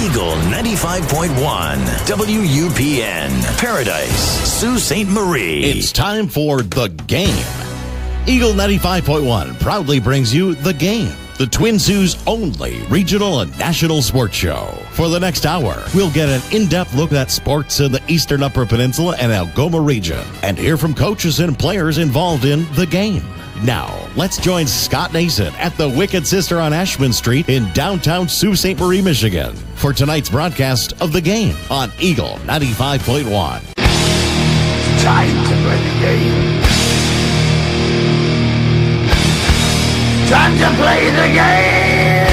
Eagle 95.1, WUPN, Paradise, Sault Ste. Marie. It's time for The Game. Eagle 95.1 proudly brings you The Game, the Twin Sault's only regional and national sports show. For the next hour, we'll get an in-depth look at sports in the Eastern Upper Peninsula and Algoma region and hear from coaches and players involved in The Game. Now, let's join Scott Nason at the Wicked Sister on Ashman Street in downtown Sault Ste. Marie, Michigan, for tonight's broadcast of The Game on Eagle 95.1. Time to play the game. Time to play the game!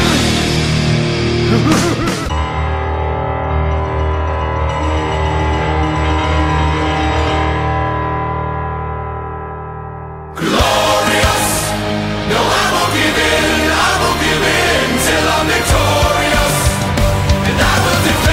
Glorious! No, I won't give in till I'm victorious. And I will defend.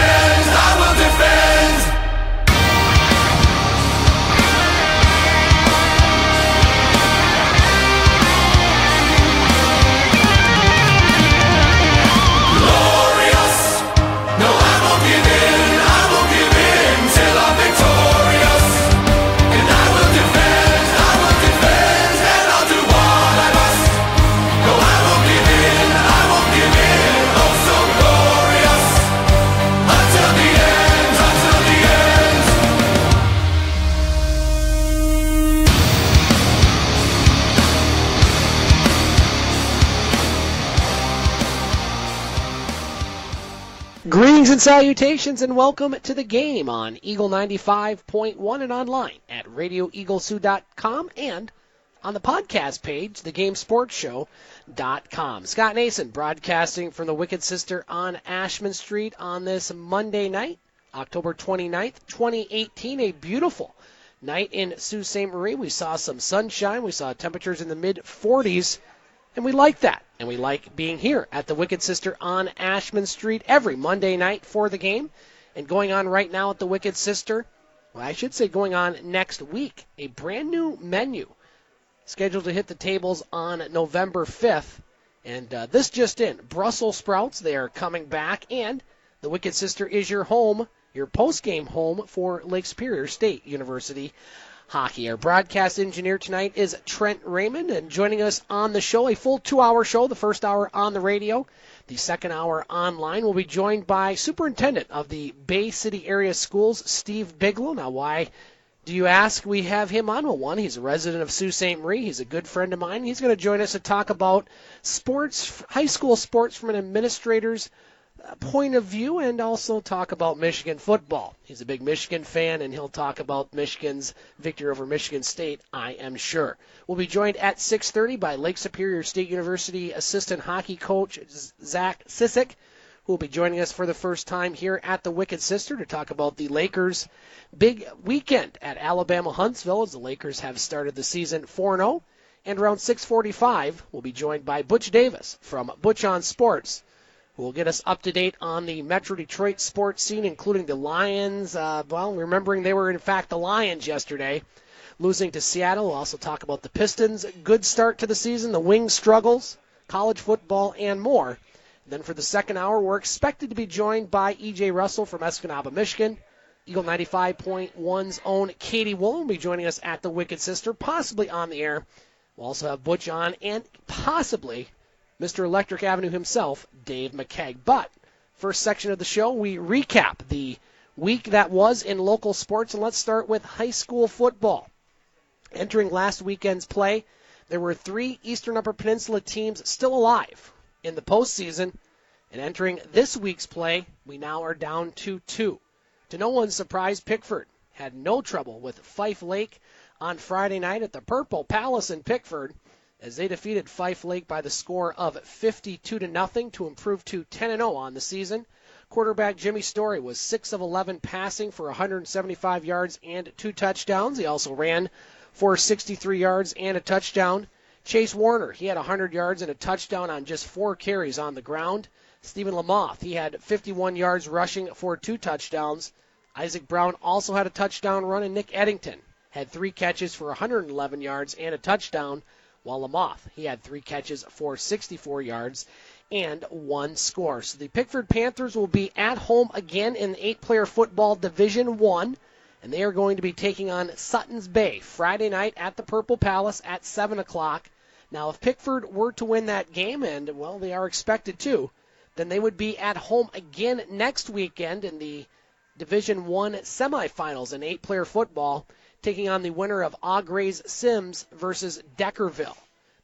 Greetings and salutations and welcome to The Game on Eagle 95.1 and online at radioeaglesoo.com and on the podcast page, thegamesportshow.com. Scott Nason broadcasting from the Wicked Sister on Ashman Street on this Monday night, October 29th, 2018. A beautiful night in Sault Ste. Marie. We saw some sunshine. We saw temperatures in the mid-40s, and we like that. And we like being here at the Wicked Sister on Ashman Street every Monday night for The Game. And going on right now at the Wicked Sister, well, I should say going on next week, a brand new menu scheduled to hit the tables on November 5th. And this just in, Brussels sprouts, they are coming back. And the Wicked Sister is your home, your post-game home for Lake Superior State University hockey. Our broadcast engineer tonight is Trent Raymond, and joining us on the show, a full 2-hour show, the first hour on the radio, the second hour online. We'll be joined by Superintendent of the Bay City Area Schools, Steve Bigelow. Now, why do you ask we have him on? Well, one, he's a resident of Sault Ste. Marie. He's a good friend of mine. He's going to join us to talk about sports, high school sports from an administrator's point of view, and also talk about Michigan football. He's a big Michigan fan, and he'll talk about Michigan's victory over Michigan State, I am sure. We'll be joined at 6:30 by Lake Superior State University assistant hockey coach Zack Cisek, who will be joining us for the first time here at the Wicked Sister to talk about the Lakers' big weekend at Alabama Huntsville, as the Lakers have started the season 4-0. And around 6:45, we'll be joined by Butch Davis from Butch On Sports, who will get us up to date on the Metro Detroit sports scene, including the Lions. Remembering they were, in fact, the Lions yesterday, losing to Seattle. We'll also talk about the Pistons' good start to the season, the Wings' struggles, college football, and more. Then for the second hour, we're expected to be joined by E.J. Russell from Escanaba, Michigan. Eagle 95.1's own Katie Woolen will be joining us at the Wicked Sister, possibly on the air. We'll also have Butch on, and possibly Mr. Electric Avenue himself, Dave McKeag. But first section of the show, we recap the week that was in local sports, and let's start with high school football. Entering last weekend's play, there were 3 Eastern Upper Peninsula teams still alive in the postseason, and entering this week's play, we now are down to 2. To no one's surprise, Pickford had no trouble with Fife Lake on Friday night at the Purple Palace in Pickford, as they defeated Fife Lake by the score of 52-0 to improve to 10-0 on the season. Quarterback Jimmy Story was 6 of 11 passing for 175 yards and 2 touchdowns. He also ran for 63 yards and a touchdown. Chase Warner, he had 100 yards and a touchdown on just 4 carries on the ground. Stephen Lamoth, he had 51 yards rushing for 2 touchdowns. Isaac Brown also had a touchdown run, and Nick Eddington had 3 catches for 111 yards and a touchdown, while Lamoth, he had 3 catches for 64 yards and 1 score. So the Pickford Panthers will be at home again in the 8-player football Division 1, and they are going to be taking on Suttons Bay Friday night at the Purple Palace at 7 o'clock. Now, if Pickford were to win that game, and, well, they are expected to, then they would be at home again next weekend in the Division 1 semifinals in 8-player football, taking on the winner of Augrays Sims versus Deckerville.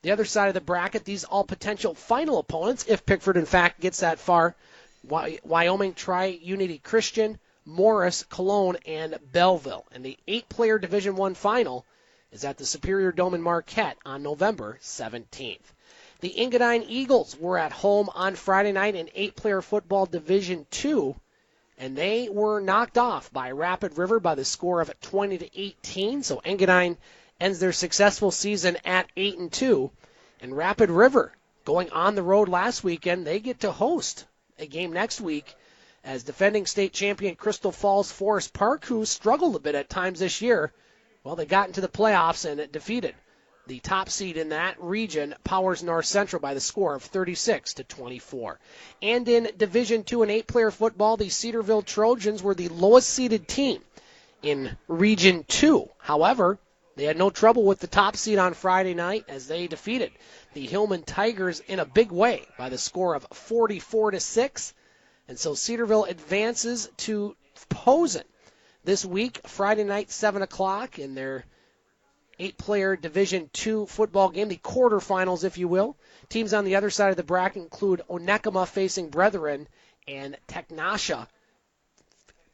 The other side of the bracket, these all potential final opponents, if Pickford in fact gets that far, Wyoming Tri-Unity Christian, Morris, Cologne, and Belleville. And the 8-player Division 1 final is at the Superior Dome in Marquette on November 17th. The Engadine Eagles were at home on Friday night in 8-player football Division 2, and they were knocked off by Rapid River by the score of 20-18. So Engadine ends their successful season at 8-2. And Rapid River, going on the road last weekend, they get to host a game next week as defending state champion Crystal Falls Forest Park, who struggled a bit at times this year. Well, they got into the playoffs and it defeated the top seed in that region, Powers North Central, by the score of 36-24. And in Division 2 and 8-player football, the Cedarville Trojans were the lowest seeded team in Region 2. However, they had no trouble with the top seed on Friday night as they defeated the Hillman Tigers in a big way by the score of 44-6. And so Cedarville advances to Posen this week, Friday night, 7 o'clock, in their 8-player Division 2 football game, the quarterfinals, if you will. Teams on the other side of the bracket include Onekama facing Brethren and Teknasha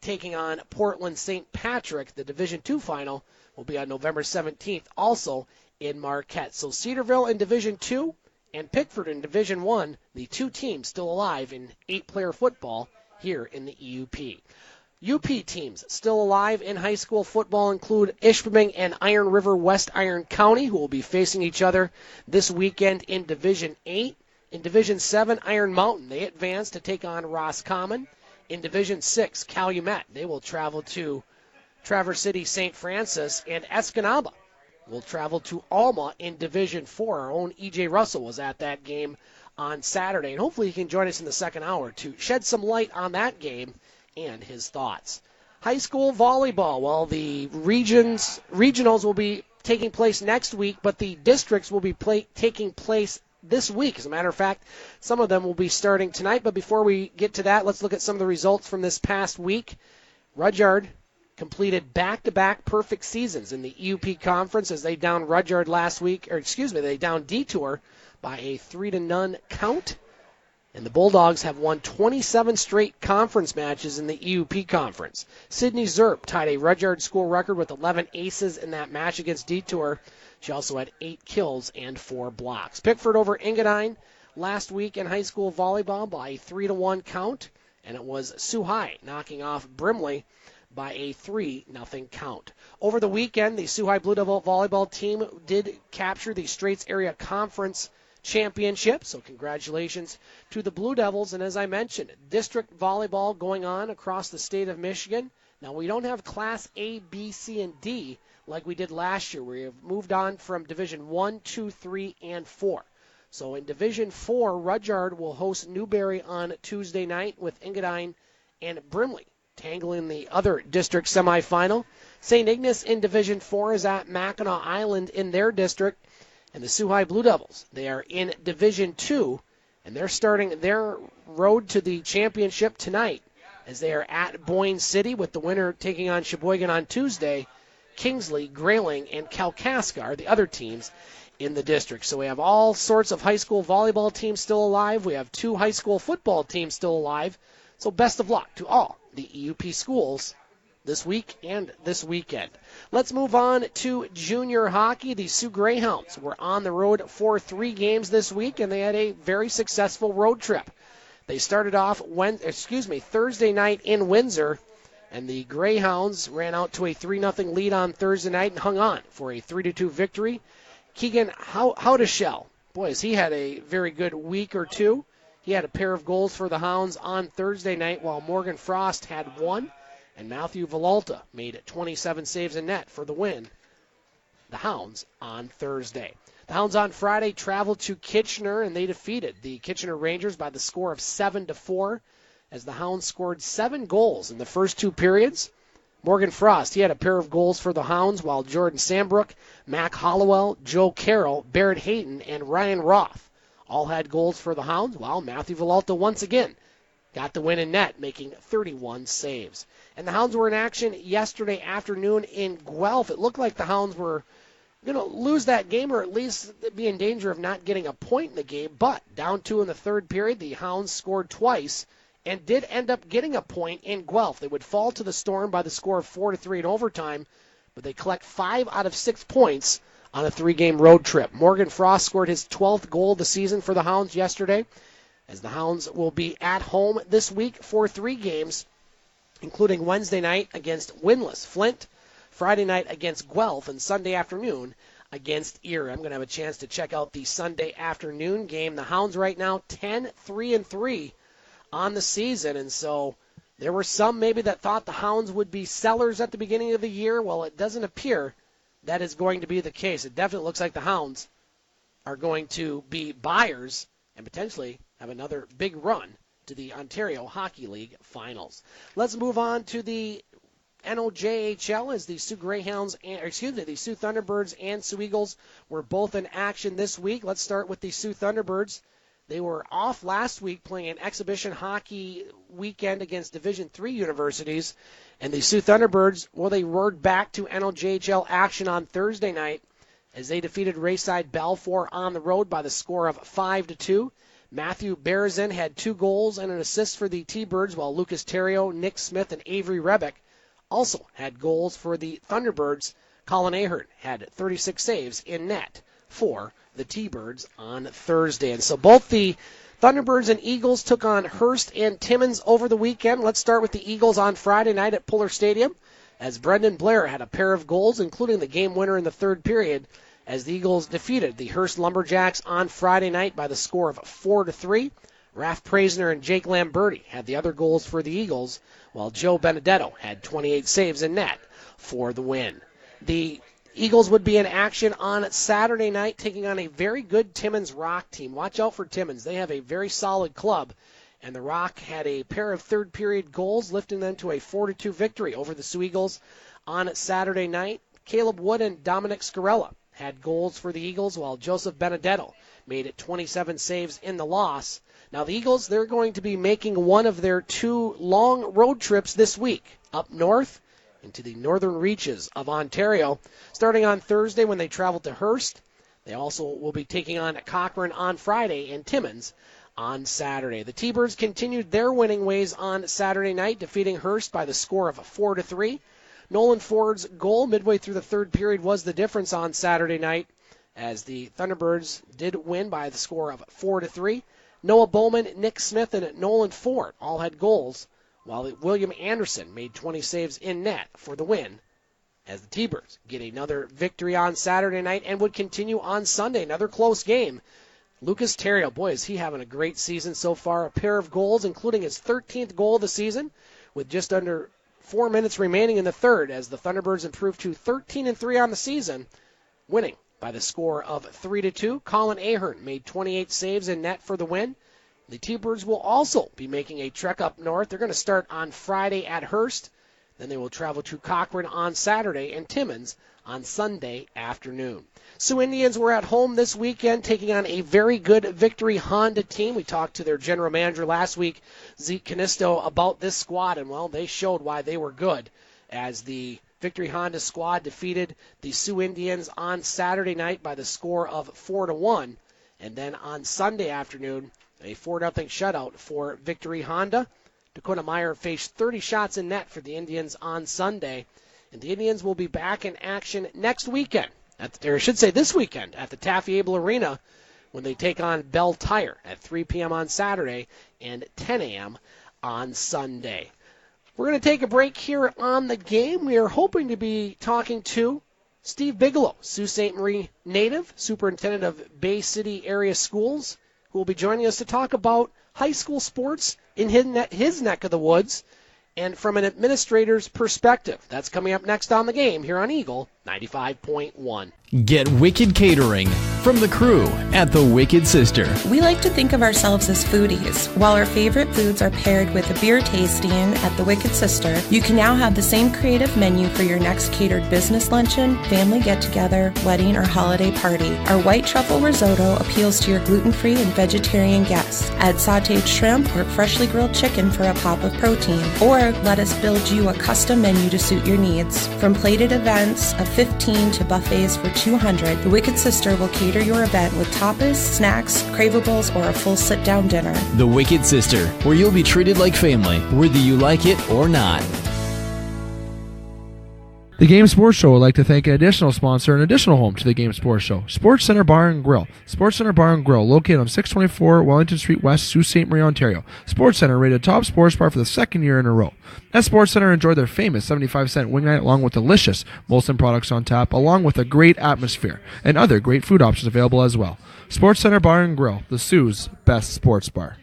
taking on Portland St. Patrick. The Division 2 final will be on November 17th, also in Marquette. So Cedarville in Division 2 and Pickford in Division 1, the two teams still alive in 8-player football here in the EUP. UP teams still alive in high school football include Ishpeming and Iron River West Iron County, who will be facing each other this weekend in Division 8. In Division 7, Iron Mountain, they advance to take on Roscommon. In Division 6, Calumet, they will travel to Traverse City St. Francis, and Escanaba will travel to Alma in Division 4. Our own E.J. Russell was at that game on Saturday, and hopefully he can join us in the second hour to shed some light on that game and his thoughts. High school volleyball, well, the regionals will be taking place next week, but the districts will be taking place this week. As a matter of fact, some of them will be starting tonight, but before we get to that, let's look at some of the results from this past week. Rudyard completed back-to-back perfect seasons in the EUP conference as they downed Rudyard they downed Detour by a 3-0 count. And the Bulldogs have won 27 straight conference matches in the EUP conference. Sydney Zerp tied a Rudyard school record with 11 aces in that match against Detour. She also had 8 kills and 4 blocks. Pickford over Engadine last week in high school volleyball by a 3-1 count. And it was Sioux High knocking off Brimley by a 3-0 count. Over the weekend, the Sioux High Blue Devil volleyball team did capture the Straits Area Conference Championship, so congratulations to the Blue Devils. And as I mentioned, district volleyball going on across the state of Michigan. Now, we don't have Class A, B, C, and D like we did last year. We have moved on from Division 1, 2, 3, and 4. So in Division 4, Rudyard will host Newberry on Tuesday night with Engadine and Brimley tangling the other district semifinal. St. Ignace in Division 4 is at Mackinac Island in their district. And the Sioux High Blue Devils, they are in Division 2, and they're starting their road to the championship tonight as they are at Boyne City, with the winner taking on Sheboygan on Tuesday. Kingsley, Grayling, and Kalkaska are the other teams in the district. So we have all sorts of high school volleyball teams still alive. We have 2 high school football teams still alive. So best of luck to all the EUP schools this week and this weekend. Let's move on to junior hockey. The Soo Greyhounds were on the road for 3 games this week, and they had a very successful road trip. They started off Thursday night in Windsor, and the Greyhounds ran out to a 3-0 lead on Thursday night and hung on for a 3-2 victory. Keegan Howdeshell, boys, he had a very good week or two. He had a pair of goals for the Hounds on Thursday night, while Morgan Frost had 1. And Matthew Villalta made 27 saves in net for the win, the Hounds, on Thursday. The Hounds on Friday traveled to Kitchener, and they defeated the Kitchener Rangers by the score of 7-4, as the Hounds scored 7 goals in the first 2 periods. Morgan Frost, he had a pair of goals for the Hounds, while Jordan Sambrook, Mac Hollowell, Joe Carroll, Barrett Hayton, and Ryan Roth all had goals for the Hounds, while Matthew Villalta once again got the win in net, making 31 saves. And the Hounds were in action yesterday afternoon in Guelph. It looked like the Hounds were going to lose that game, or at least be in danger of not getting a point in the game, but down 2 in the third period, the Hounds scored twice and did end up getting a point in Guelph. They would fall to the Storm by the score of 4-3 in overtime, but they collect 5 out of 6 points on a 3-game road trip. Morgan Frost scored his 12th goal of the season for the Hounds yesterday, as the Hounds will be at home this week for 3 games, including Wednesday night against winless Flint, Friday night against Guelph, and Sunday afternoon against Erie. I'm going to have a chance to check out the Sunday afternoon game. The Hounds right now 10-3-3 on the season, and so there were some maybe that thought the Hounds would be sellers at the beginning of the year. Well, it doesn't appear that is going to be the case. It definitely looks like the Hounds are going to be buyers and potentially have another big run to the Ontario Hockey League Finals. Let's move on to the NOJHL, as the Soo Greyhounds, the Soo Thunderbirds and Soo Eagles were both in action this week. Let's start with the Soo Thunderbirds. They were off last week playing an exhibition hockey weekend against Division III universities. And the Soo Thunderbirds, well, they roared back to NOJHL action on Thursday night as they defeated Rayside Balfour on the road by the score of 5-2. Matthew Berezin had 2 goals and an assist for the T-Birds, while Lucas Terrio, Nick Smith, and Avery Rebeck also had goals for the Thunderbirds. Colin Ahern had 36 saves in net for the T-Birds on Thursday. And so both the Thunderbirds and Eagles took on Hearst and Timmins over the weekend. Let's start with the Eagles on Friday night at Puller Stadium, as Brendan Blair had a pair of goals, including the game winner in the third period, as the Eagles defeated the Hearst Lumberjacks on Friday night by the score of 4-3. Raph Praisner and Jake Lamberti had the other goals for the Eagles, while Joe Benedetto had 28 saves in net for the win. The Eagles would be in action on Saturday night, taking on a very good Timmins Rock team. Watch out for Timmins. They have a very solid club, and the Rock had a pair of third-period goals, lifting them to a 4-2 victory over the Soo Eagles on Saturday night. Caleb Wood and Dominic Scarella had goals for the Eagles, while Joseph Benedetto made it 27 saves in the loss. Now, the Eagles, they're going to be making one of their 2 long road trips this week, up north into the northern reaches of Ontario, starting on Thursday when they travel to Hearst. They also will be taking on Cochrane on Friday and Timmins on Saturday. The T-Birds continued their winning ways on Saturday night, defeating Hearst by the score of 4-3. Nolan Ford's goal midway through the third period was the difference on Saturday night, as the Thunderbirds did win by the score of 4-3. Noah Bowman, Nick Smith, and Nolan Ford all had goals, while William Anderson made 20 saves in net for the win, as the T-Birds get another victory on Saturday night and would continue on Sunday. Another close game. Lucas Terrio, boy, is he having a great season so far. A pair of goals, including his 13th goal of the season, with just under 4 minutes remaining in the third, as the Thunderbirds improved to 13-3 on the season, winning by the score of 3-2. Colin Ahern made 28 saves in net for the win. The T-Birds will also be making a trek up north. They're going to start on Friday at Hearst. Then they will travel to Cochrane on Saturday and Timmins on Sunday afternoon. Soo Indians were at home this weekend, taking on a very good Victory Honda team. We talked to their general manager last week, Zeke Canisto, about this squad, and, well, they showed why they were good, as the Victory Honda squad defeated the Soo Indians on Saturday night by the score of 4-1. And then on Sunday afternoon, a 4-0 shutout for Victory Honda. Dakota Meyer faced 30 shots in net for the Indians on Sunday. And the Indians will be back in action next weekend, or I should say this weekend, at the Taffy Able Arena, when they take on Bell Tire at 3 p.m. on Saturday and 10 a.m. on Sunday. We're going to take a break here on the game. We are hoping to be talking to Steve Bigelow, Sault Ste. Marie native, superintendent of Bay City area schools, who will be joining us to talk about high school sports in his neck of the woods and from an administrator's perspective. That's coming up next on the game here on Eagle 95.1. Get Wicked Catering from the crew at the Wicked Sister. We like to think of ourselves as foodies. While our favorite foods are paired with a beer tasting at the Wicked Sister, you can now have the same creative menu for your next catered business luncheon, family get-together, wedding, or holiday party. Our white truffle risotto appeals to your gluten-free and vegetarian guests. Add sautéed shrimp or freshly grilled chicken for a pop of protein. Or let us build you a custom menu to suit your needs. From plated events of 15 to buffets for 200, the Wicked Sister will cater your event with tapas, snacks, cravables, or a full sit-down dinner. The Wicked Sister, where you'll be treated like family, whether you like it or not. The Game Sports Show would like to thank an additional sponsor and additional home to the Game Sports Show, Sports Center Bar and Grill. Sports Center Bar and Grill, located on 624 Wellington Street West, Sault Ste. Marie, Ontario. Sports Center rated top sports bar for the second year in a row. At Sports Center, enjoy their famous 75-cent wing night along with delicious Molson products on tap, along with a great atmosphere and other great food options available as well. Sports Center Bar and Grill, the Sioux's best sports bar.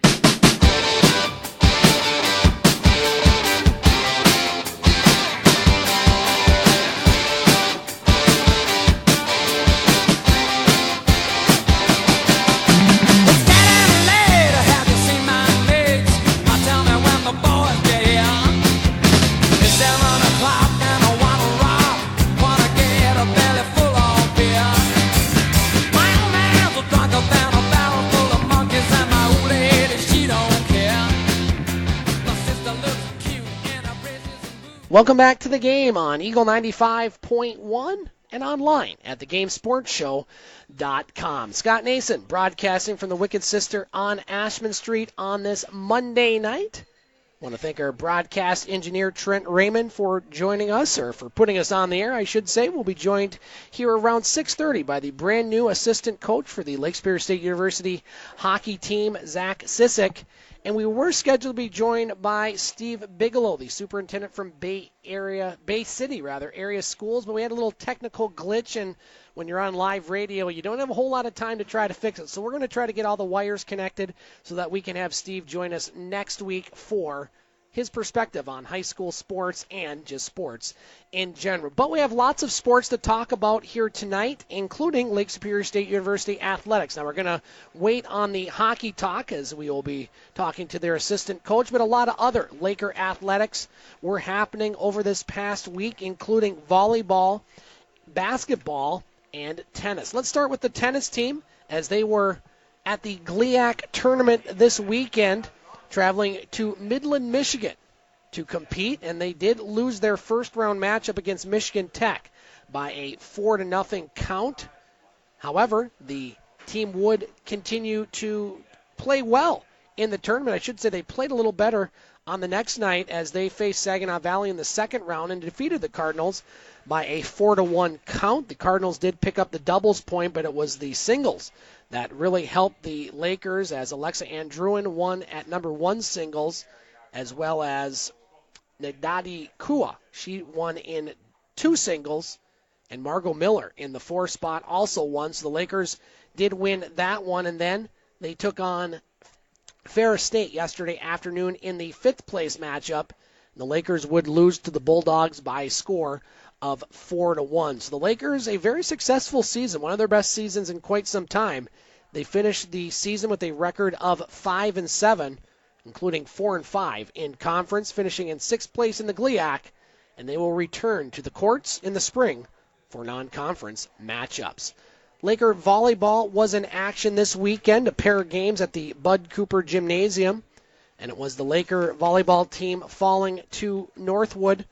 Welcome back to the game on Eagle 95.1 and online at thegamesportshow.com. Scott Nason broadcasting from the Wicked Sister on Ashman Street on this Monday night. I want to thank our broadcast engineer Trent Raymond for joining us, or for putting us on the air, I should say. We'll be joined here around 6:30 by the brand new assistant coach for the Lake Superior State University hockey team, Zack Cisek. And we were scheduled to be joined by Steve Bigelow, the superintendent from Bay City area schools, but we had a little technical glitch, and when you're on live radio, you don't have a whole lot of time to try to fix it. So we're going to try to get all the wires connected so that we can have Steve join us next week for his perspective on high school sports and just sports in general. But we have lots of sports to talk about here tonight, including Lake Superior State University athletics. Now we're going to wait on the hockey talk as we will be talking to their assistant coach, but a lot of other Laker athletics were happening over this past week, including volleyball, basketball, and tennis. Let's start with the tennis team as they were at the GLIAC tournament this weekend, traveling to Midland, Michigan to compete, and they did lose their first round matchup against Michigan Tech by a 4-0 count. However, the team would continue to play well in the tournament. I should say they played a little better on the next night as they faced Saginaw Valley in the second round and defeated the Cardinals by a 4-1 count. The Cardinals did pick up the doubles point, but it was the singles that really helped the Lakers, as Alexa Andruin won at number 1 singles, as well as Nadadi Kua. She won in 2 singles, and Margot Miller in the 4 spot also won. So the Lakers did win that one, and then they took on Ferris State yesterday afternoon in the 5th place matchup. The Lakers would lose to the Bulldogs by a score of 4-1. So the Lakers, a very successful season, one of their best seasons in quite some time. They finished the season with a record of 5-7, including 4-5 in conference, finishing in 6th place in the GLIAC, and they will return to the courts in the spring for non-conference matchups. Laker volleyball was in action this weekend, a pair of games at the Bud Cooper Gymnasium, and it was the Laker volleyball team falling to Northwood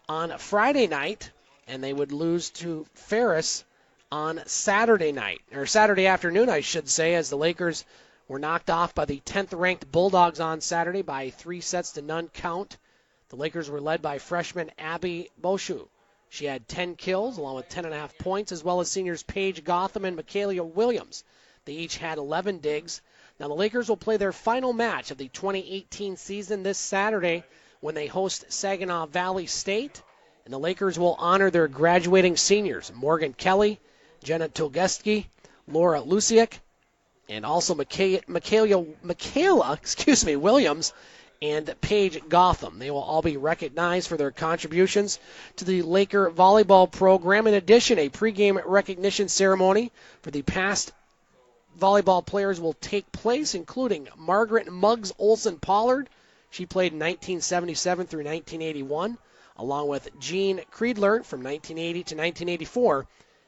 on Friday night, and they would lose to Ferris on Saturday afternoon, I should say, as the Lakers were knocked off by the 10th-ranked Bulldogs on Saturday by a 3-0 count. The Lakers were led by freshman Abby Boshu. She had 10 kills, along with 10.5 points, as well as seniors Paige Gotham and Michaela Williams. They each had 11 digs. Now the Lakers will play their final match of the 2018 season this Saturday when they host Saginaw Valley State. And the Lakers will honor their graduating seniors, Morgan Kelly, Jenna Togeski, Laura Luciak, and also Michaela Williams and Paige Gotham. They will all be recognized for their contributions to the Laker volleyball program. In addition, a pregame recognition ceremony for the past volleyball players will take place, including Margaret Muggs Olson Pollard. She played in 1977 through 1981, along with Jean Creedler from 1980 to 1984.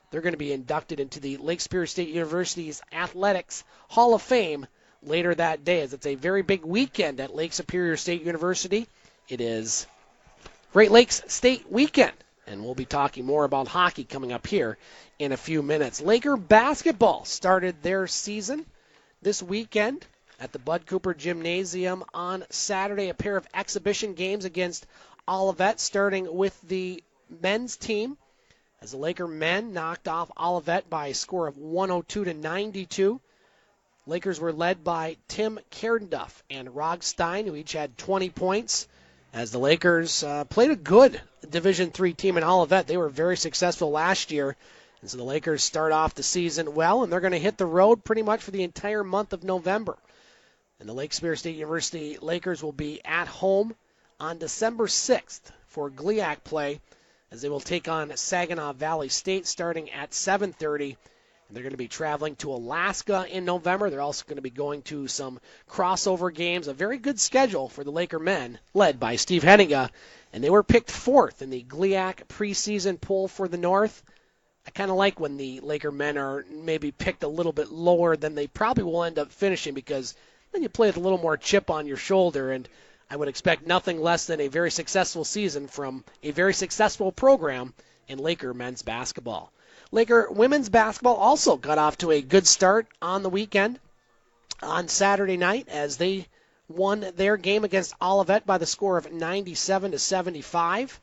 They're going to be inducted into the Lake Superior State University's Athletics Hall of Fame later that day, as it's a very big weekend at Lake Superior State University. It is Great Lakes State Weekend, and we'll be talking more about hockey coming up here in a few minutes. Laker basketball started their season this weekend at the Bud Cooper Gymnasium on Saturday. A pair of exhibition games against Olivet, starting with the men's team, as the Laker men knocked off Olivet by a score of 102-92. Lakers were led by Tim Cairnduff and Rog Stein, who each had 20 points. As the Lakers played a good Division III team in Olivet. They were very successful last year. And so the Lakers start off the season well, and they're going to hit the road pretty much for the entire month of November. And the Lake Superior State University Lakers will be at home on December 6th for GLIAC play, as they will take on Saginaw Valley State starting at 7:30. They're going to be traveling to Alaska in November. They're also going to be going to some crossover games. A very good schedule for the Laker men, led by Steve Henninga. And they were picked 4th in the GLIAC preseason poll for the North. I kind of like when the Laker men are maybe picked a little bit lower than they probably will end up finishing, because then you play with a little more chip on your shoulder. And I would expect nothing less than a very successful season from a very successful program in Laker men's basketball. Laker women's basketball also got off to a good start on the weekend on Saturday night, as they won their game against Olivet by the score of 97-75.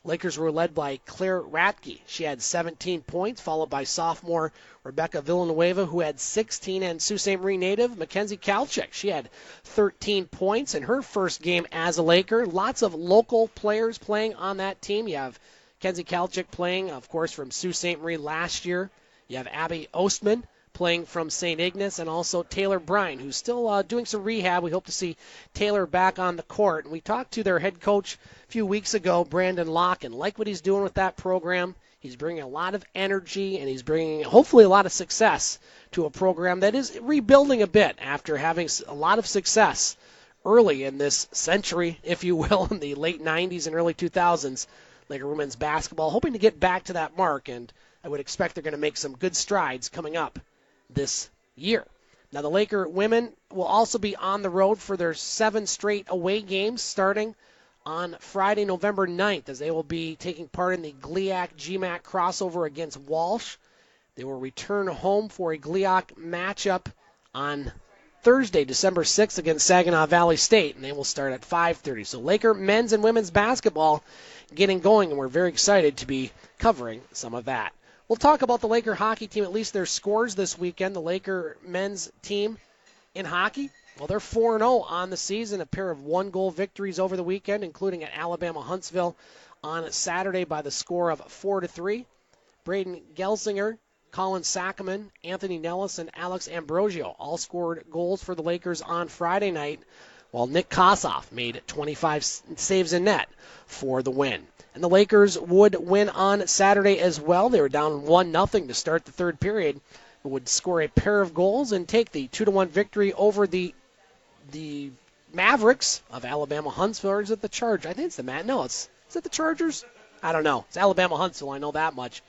Lakers were led by Claire Ratke. She had 17 points, followed by sophomore Rebecca Villanueva, who had 16, and Sault Ste. Marie native Mackenzie Kalchik. She had 13 points in her first game as a Laker. Lots of local players playing on that team. You have Kenzie Kalchik playing, of course, from Sault Ste. Marie last year. You have Abby Ostman playing from St. Ignace, and also Taylor Bryan, who's still doing some rehab. We hope to see Taylor back on the court. And we talked to their head coach a few weeks ago, Brandon Locke, and like what he's doing with that program. He's bringing a lot of energy, and he's bringing, hopefully, a lot of success to a program that is rebuilding a bit after having a lot of success early in this century, if you will, in the late 90s and early 2000s. Laker women's basketball, hoping to get back to that mark, and I would expect they're going to make some good strides coming up this year. Now, the Laker women will also be on the road for their 7 straight away games starting on Friday, November 9th, as they will be taking part in the GLIAC-GMAC crossover against Walsh. They will return home for a GLIAC matchup on Thursday, December 6th against Saginaw Valley State, and they will start at 5:30. So Laker men's and women's basketball getting going, and we're very excited to be covering some of that. We'll talk about the Laker hockey team, at least their scores this weekend. The Laker men's team in hockey, well, they're 4-0 on the season, a pair of 1-goal victories over the weekend, including at Alabama Huntsville on Saturday by the score of 4-3. Braden Gelsinger, Colin Sackerman, Anthony Nellis, and Alex Ambrosio all scored goals for the Lakers on Friday night, while Nick Kossoff made 25 saves in net for the win. And the Lakers would win on Saturday as well. They were down 1-0 to start the third period, but would score a pair of goals and take the 2-1 victory over the Mavericks of Alabama Huntsville. Or is it the Chargers? I think it's the is it the Chargers? I don't know. It's Alabama Huntsville, I know that much.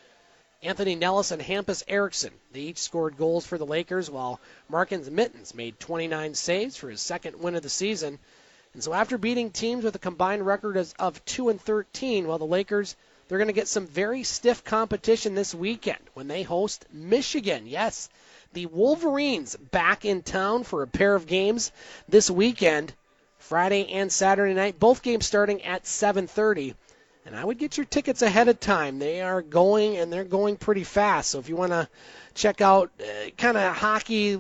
Anthony Nellis and Hampus Erickson, they each scored goals for the Lakers, while Markins Mittens made 29 saves for his second win of the season. And so after beating teams with a combined record of 2-13, well, the Lakers, they're going to get some very stiff competition this weekend when they host Michigan. Yes, the Wolverines back in town for a pair of games this weekend, Friday and Saturday night, both games starting at 7:30. And I would get your tickets ahead of time. They are going, and they're going pretty fast. So if you want to check out kind of hockey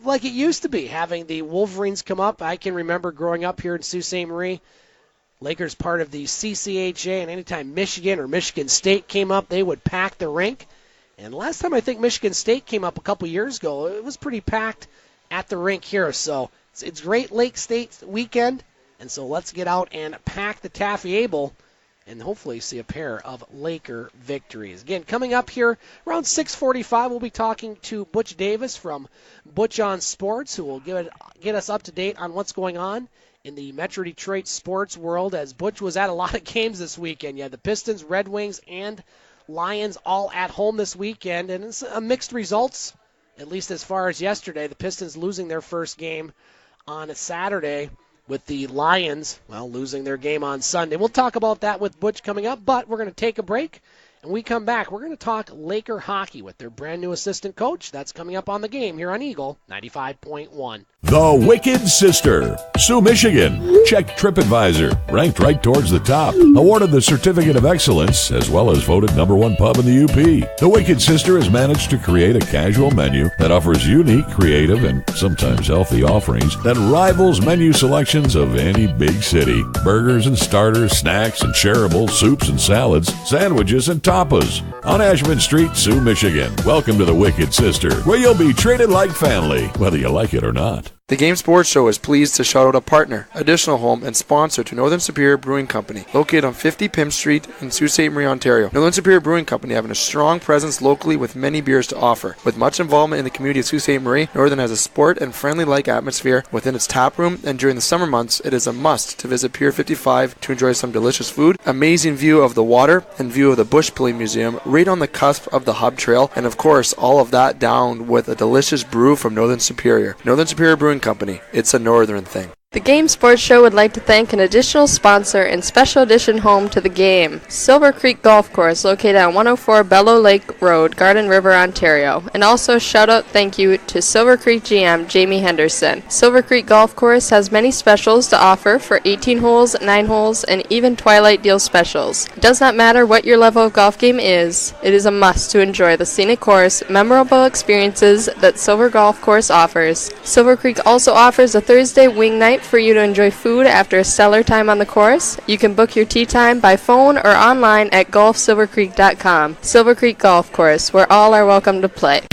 like it used to be, having the Wolverines come up. I can remember growing up here in Sault Ste. Marie, Lakers part of the CCHA, and anytime Michigan or Michigan State came up, they would pack the rink. And last time I think Michigan State came up a couple years ago, it was pretty packed at the rink here. So it's Great Lake State weekend. And so let's get out and pack the Taffy Able and hopefully see a pair of Laker victories. Again, coming up here around 6:45, we'll be talking to Butch Davis from Butch On Sports, who will get us up to date on what's going on in the Metro Detroit sports world, as Butch was at a lot of games this weekend. You had the Pistons, Red Wings, and Lions all at home this weekend, and it's mixed results, at least as far as yesterday. The Pistons losing their first game on a Saturday, with the Lions, losing their game on Sunday. We'll talk about that with Butch coming up, but we're going to take a break. And we come back, we're going to talk Laker hockey with their brand new assistant coach. That's coming up on The Game here on Eagle 95.1. The Wicked Sister, Soo, Michigan. Check TripAdvisor, ranked right towards the top. Awarded the Certificate of Excellence, as well as voted #1 pub in the UP. The Wicked Sister has managed to create a casual menu that offers unique, creative, and sometimes healthy offerings that rivals menu selections of any big city. Burgers and starters, snacks and shareables, soups and salads, sandwiches and tapas. On Ashman Street, Soo, Michigan. Welcome to the Wicked Sister, where you'll be treated like family, whether you like it or not. The Game Sports Show is pleased to shout out a partner, additional home, and sponsor to Northern Superior Brewing Company, located on 50 Pym Street in Sault Ste. Marie, Ontario. Northern Superior Brewing Company having a strong presence locally with many beers to offer. With much involvement in the community of Sault Ste. Marie, Northern has a sport and friendly-like atmosphere within its tap room, and during the summer months, it is a must to visit Pier 55 to enjoy some delicious food, amazing view of the water, and view of the Bush Pulling Museum, right on the cusp of the Hub Trail, and of course, all of that down with a delicious brew from Northern Superior. Northern Superior Brewing Company. It's a northern thing. The Game Sports Show would like to thank an additional sponsor and special edition home to the game, Silver Creek Golf Course, located on 104 Bellow Lake Road, Garden River, Ontario. And also shout out thank you to Silver Creek GM Jamie Henderson. Silver Creek Golf Course has many specials to offer for 18 holes, 9 holes, and even Twilight Deal specials. It does not matter what your level of golf game is, it is a must to enjoy the scenic course, memorable experiences that Silver Golf Course offers. Silver Creek also offers a Thursday wing night for you to enjoy food after a stellar time on the course. You can book your tee time by phone or online at golfsilvercreek.com. Silver Creek Golf Course, where all are welcome to play.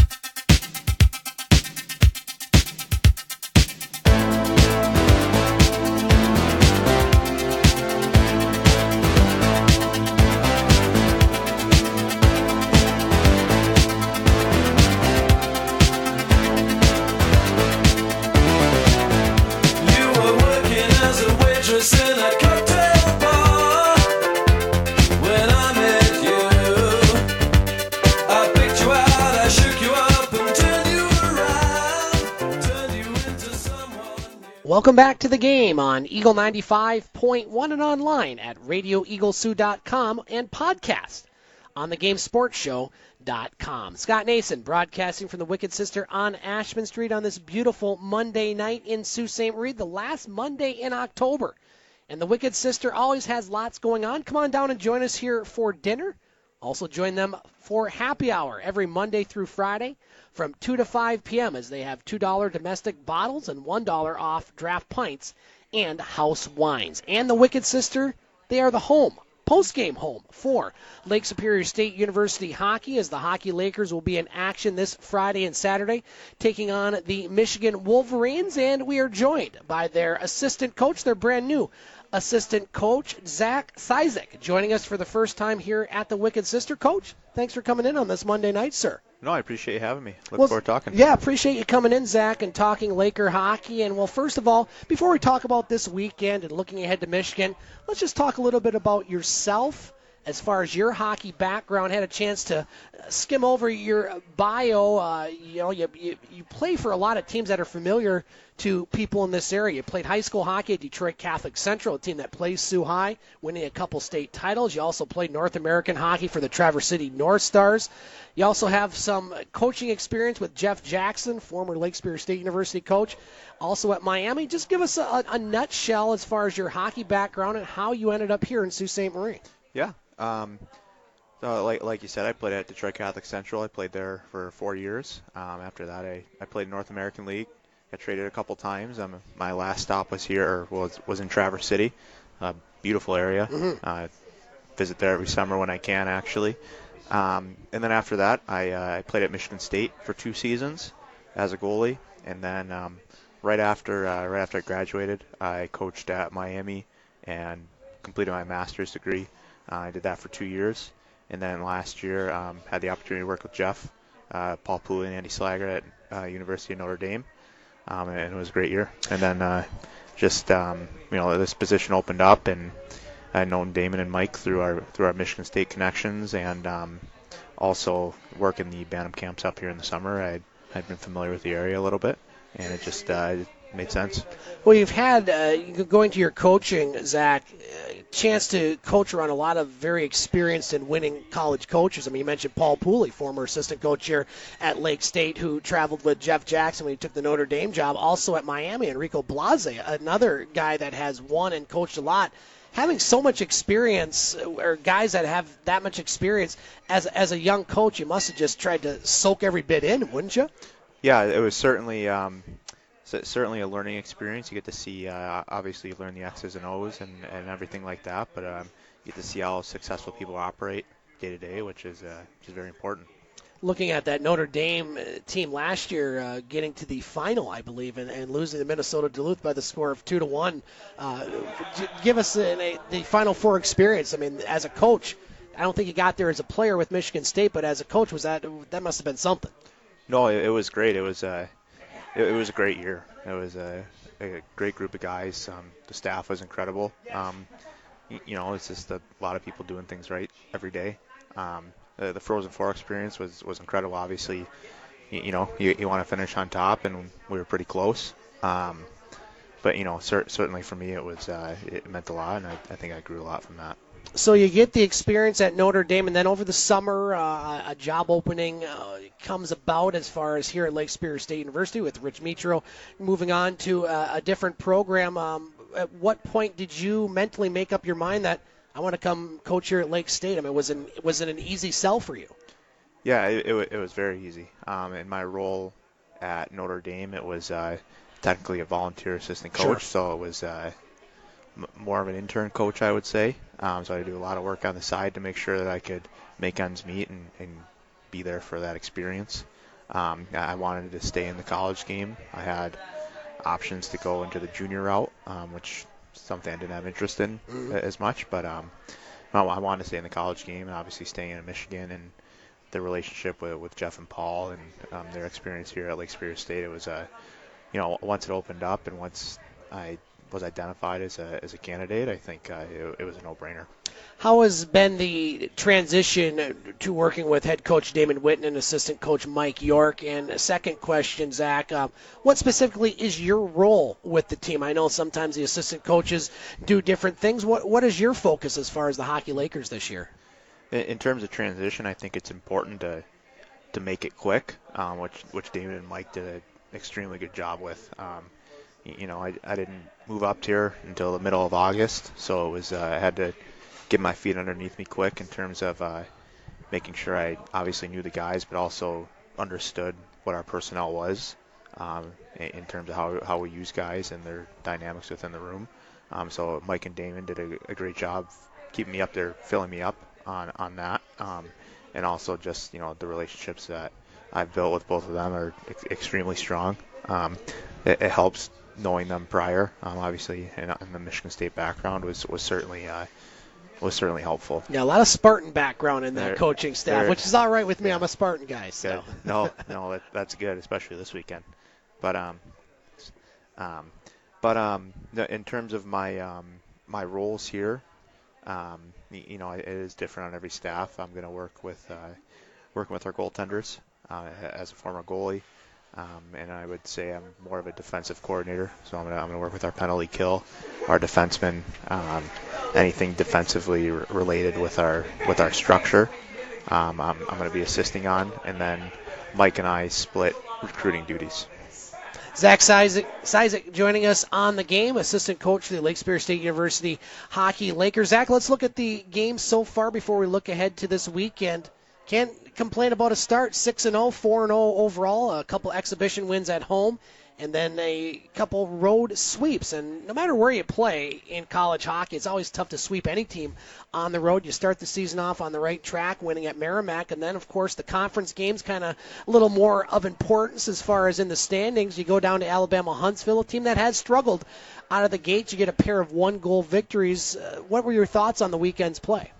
Welcome back to The Game on Eagle 95.1 and online at radioeaglesoo.com and podcast on thegamesportshow.com. Scott Nason broadcasting from the Wicked Sister on Ashman Street on this beautiful Monday night in Sault Ste. Marie, the last Monday in October. And the Wicked Sister always has lots going on. Come on down and join us here for dinner. Also join them for happy hour every Monday through Friday from 2 to 5 p.m. as they have $2 domestic bottles and $1 off draft pints and house wines. And the Wicked Sister, they are the home, post-game home for Lake Superior State University hockey, as the Hockey Lakers will be in action this Friday and Saturday taking on the Michigan Wolverines. And we are joined by their assistant coach, their brand new assistant coach, Zack Cisek, joining us for the first time here at the Wicked Sister. Coach, thanks for coming in on this Monday night, sir. No, I appreciate you having me. Look forward to talking. Yeah, appreciate you coming in, Zach, and talking Laker hockey. And, well, first of all, before we talk about this weekend and looking ahead to Michigan, let's just talk a little bit about yourself as far as your hockey background. Had a chance to skim over your bio. You play for a lot of teams that are familiar to people in this area. You played high school hockey at Detroit Catholic Central, a team that plays Sioux High, winning a couple state titles. You also played North American hockey for the Traverse City North Stars. You also have some coaching experience with Jeff Jackson, former Lake Superior State University coach, also at Miami. Just give us a nutshell as far as your hockey background and how you ended up here in Sault Ste. Marie. Yeah. Like you said, I played at Detroit Catholic Central. I played there for 4 years. After that, I played North American League. Got traded a couple times. My last stop was here, or was in Traverse City. Beautiful area. Mm-hmm. Visit there every summer when I can, actually. And then after that, I played at Michigan State for 2 seasons as a goalie. And then right after I graduated, I coached at Miami and completed my master's degree. I did that for 2 years, and then last year had the opportunity to work with Jeff, Paul Pooley, and Andy Slager at University of Notre Dame, and it was a great year. And then this position opened up, and I'd known Damon and Mike through our Michigan State connections, and also working the Bantam camps up here in the summer. I'd been familiar with the area a little bit, and it just it made sense. Well, you've had, going to your coaching, Zach, chance to coach around a lot of very experienced and winning college coaches. I mean, you mentioned Paul Pooley, former assistant coach here at Lake State, who traveled with Jeff Jackson when he took the Notre Dame job. Also at Miami, Enrico Blase, another guy that has won and coached a lot. Having so much experience, or guys that have that much experience as a young coach, you must have just tried to soak every bit in, wouldn't you? Yeah, it was certainly a learning experience. You get to see, obviously, you learn the X's and O's and everything like that, but you get to see how successful people operate day to day, which is very important. Looking at that Notre Dame team last year, getting to the final, I believe, and losing to Minnesota Duluth by the score of 2-1. Give us the Final Four experience. I mean, as a coach, I don't think you got there as a player with Michigan State, but as a coach, that must have been something. No, it was great. It was a great year. It was a great group of guys. The staff was incredible. It's just a lot of people doing things right every day. The Frozen Four experience was incredible. Obviously, you want to finish on top, and we were pretty close. But certainly for me, it meant a lot, and I think I grew a lot from that. So you get the experience at Notre Dame, and then over the summer, a job opening comes about as far as here at Lake Superior State University with Rich Mitro moving on to a different program. At what point did you mentally make up your mind that I want to come coach here at Lake State? I mean, was it an easy sell for you? Yeah, it was very easy. In my role at Notre Dame, it was technically a volunteer assistant coach, sure. So it was more of an intern coach, I would say. So I had to do a lot of work on the side to make sure that I could make ends meet and be there for that experience. I wanted to stay in the college game. I had options to go into the junior route, which something I didn't have interest in as much, but I wanted to stay in the college game, and obviously staying in Michigan and the relationship with Jeff and Paul and their experience here at Lake Superior State. It was once it opened up and once I was identified as a candidate, I think it was a no-brainer. How has been the transition to working with head coach Damon Whitten and assistant coach Mike York? And a second question, Zach, what specifically is your role with the team? I know sometimes the assistant coaches do different things. What is your focus as far as the Hockey Lakers this year? In terms of transition, I think it's important to make it quick, which Damon and Mike did an extremely good job with. I didn't move up here until the middle of August, so it was I had to get my feet underneath me quick in terms of making sure I obviously knew the guys, but also understood what our personnel was in terms of how we use guys and their dynamics within the room. So Mike and Damon did a great job keeping me up there, filling me up on that, and also just the relationships that I've built with both of them are extremely strong. It helps knowing them prior, obviously, and the Michigan State background was certainly helpful. Yeah, a lot of Spartan background in that coaching staff, which is all right with me. Yeah. I'm a Spartan guy. So. No, that's good, especially this weekend. But in terms of my roles here, it is different on every staff. I'm going to work with our goaltenders as a former goalie. And I would say I'm more of a defensive coordinator, so I'm gonna work with our penalty kill, our defensemen, anything defensively related with our structure. I'm gonna be assisting on, and then Mike and I split recruiting duties. Zack Cisek joining us on the game, assistant coach for the Lake Superior State University Hockey Lakers. Zach, let's look at the game so far before we look ahead to this weekend. Can't complain about a start, 6-0, 4-0 overall, a couple exhibition wins at home, and then a couple road sweeps. And no matter where you play in college hockey, it's always tough to sweep any team on the road. You start the season off on the right track, winning at Merrimack, and then, of course, the conference games kind of a little more of importance as far as in the standings. You go down to Alabama-Huntsville, a team that has struggled out of the gate. You get a pair of one-goal victories. What were your thoughts on the weekend's play?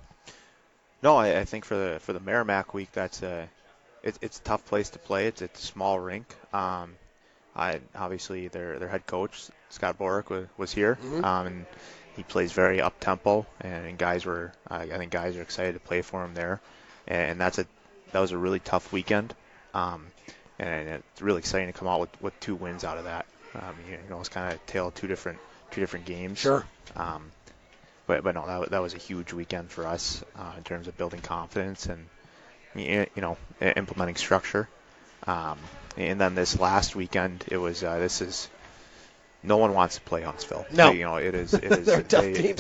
No, I think for the Merrimack week, it's a tough place to play. It's a small rink. Obviously their head coach Scott Borick was here, and he plays very up tempo, and guys were I think guys are excited to play for him there, and that was a really tough weekend, and it's really exciting to come out with 2 wins out of that. It's kind of tale of two different games. Sure. But no, that was a huge weekend for us in terms of building confidence and implementing structure. And then this last weekend, it was no one wants to play Huntsville. No, it is they're a tough team.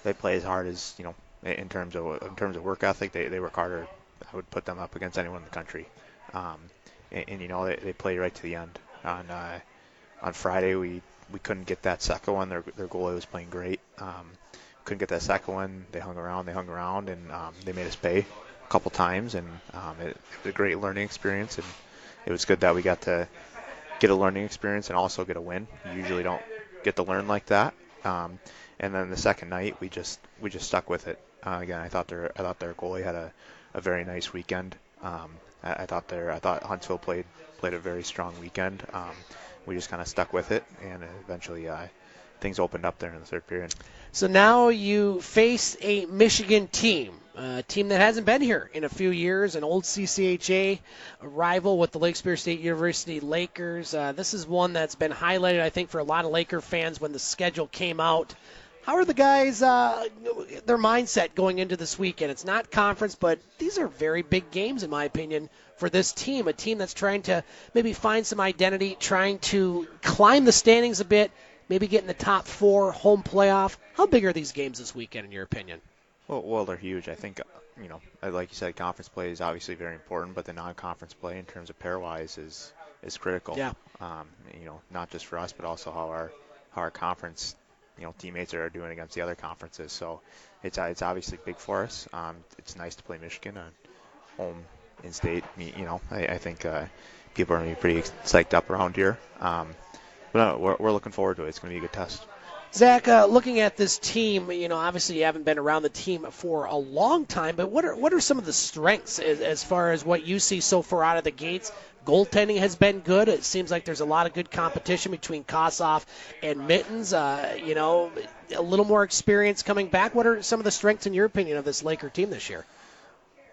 They play as hard as in terms of work ethic. They work harder. I would put them up against anyone in the country. They play right to the end. On Friday we couldn't get that second one. Their goalie was playing great. Couldn't get that second one. They hung around, and they made us pay a couple times, and it was a great learning experience, and it was good that we got to get a learning experience and also get a win. You usually don't get to learn like that. And then the second night we just stuck with it. Again, I thought their goalie had a very nice weekend. I thought Huntsville played a very strong weekend. We just kind of stuck with it, and eventually things opened up there in the third period. So now you face a Michigan team, a team that hasn't been here in a few years, an old CCHA rival with the Lake Superior State University Lakers. This is one that's been highlighted, I think, for a lot of Laker fans when the schedule came out. How are the guys, their mindset going into this weekend? It's not conference, but these are very big games, in my opinion, for this team, a team that's trying to maybe find some identity, trying to climb the standings a bit, maybe get in the top 4, home playoff. How big are these games this weekend, in your opinion? Well, they're huge. I think, like you said, conference play is obviously very important, but the non-conference play in terms of pairwise is critical. Yeah. Not just for us, but also how our conference teammates are doing against the other conferences. So it's obviously big for us. It's nice to play Michigan on home in state. I think people are going to be pretty psyched up around here. But no, we're looking forward to it. It's going to be a good test. Zach, looking at this team, obviously you haven't been around the team for a long time, but what are some of the strengths as far as what you see so far out of the gates? Goaltending has been good. It seems like there's a lot of good competition between Kossoff and Mittens. A little more experience coming back. What are some of the strengths, in your opinion, of this Laker team this year?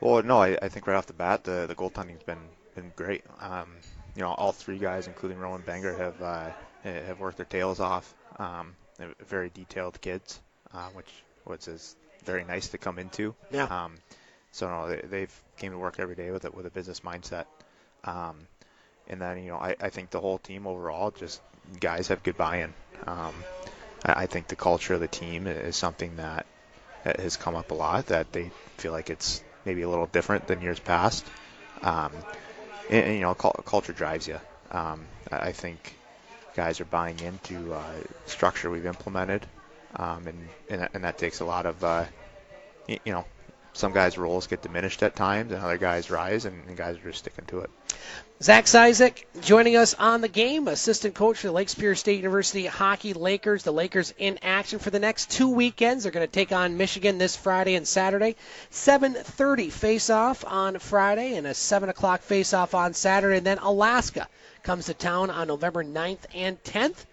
Well, no, I think right off the bat, the goaltending's been great. All 3 guys, including Rowan Banger, have worked their tails off. They're very detailed kids, which is very nice to come into. Yeah. So no, they've came to work every day with a business mindset. And then, I think the whole team overall, just guys have good buy-in. I think the culture of the team is something that has come up a lot, that they feel like it's maybe a little different than years past. Culture drives you. I think guys are buying into structure we've implemented, and that takes a lot of, some guys' roles get diminished at times, and other guys rise, and guys are just sticking to it. Zack Cisek joining us on the game, assistant coach for the Lake Superior State University Hockey Lakers. The Lakers in action for the next 2 weekends. They're going to take on Michigan this Friday and Saturday. 7:30 face-off on Friday and a 7 o'clock face-off on Saturday. And then Alaska comes to town on November 9th and 10th.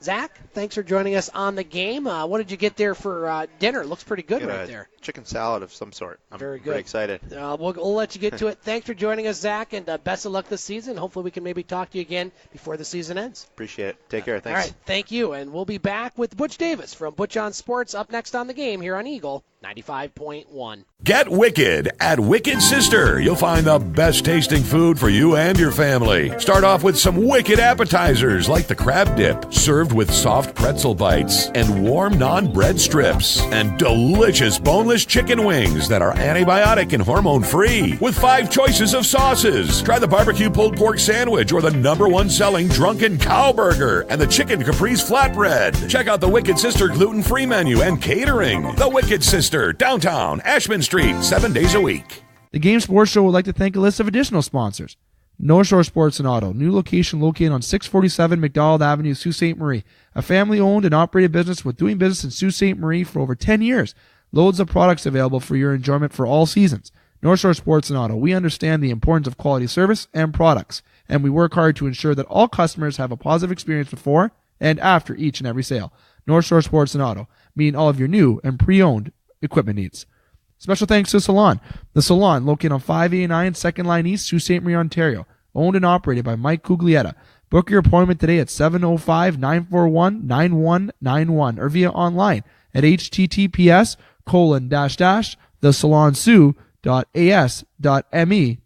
Zach, thanks for joining us on the game. What did you get there for dinner? Looks pretty good right there. Chicken salad of some sort. I'm very good. Very excited. We'll let you get to it. Thanks for joining us, Zach, and best of luck this season. Hopefully we can maybe talk to you again before the season ends. Appreciate it. Take care. Thanks. All right, thank you, and we'll be back with Butch Davis from Butch On Sports up next on the game here on Eagle 95.1. Get wicked at Wicked Sister. You'll find the best tasting food for you and your family. Start off with some wicked appetizers like the crab dip, served served with soft pretzel bites and warm non-bread strips and delicious boneless chicken wings that are antibiotic and hormone-free with 5 choices of sauces. Try the barbecue pulled pork sandwich or the #1 selling drunken cow burger and the chicken caprese flatbread. Check out the Wicked Sister gluten-free menu and catering. The Wicked Sister, downtown, Ashman Street, 7 days a week. The Game Sports Show would like to thank a list of additional sponsors. North Shore Sports and Auto, new location located on 647 McDonald Avenue, Sault Ste. Marie. A family-owned and operated business with doing business in Sault Ste. Marie for over 10 years. Loads of products available for your enjoyment for all seasons. North Shore Sports and Auto, we understand the importance of quality service and products, and we work hard to ensure that all customers have a positive experience before and after each and every sale. North Shore Sports and Auto, meeting all of your new and pre-owned equipment needs. Special thanks to Salon. The Salon, located on 589 2nd Line East, Sault Ste. Marie, Ontario. Owned and operated by Mike Cuglietta. Book your appointment today at 705-941-9191 or via online at https://thesalonsoo.as.me-.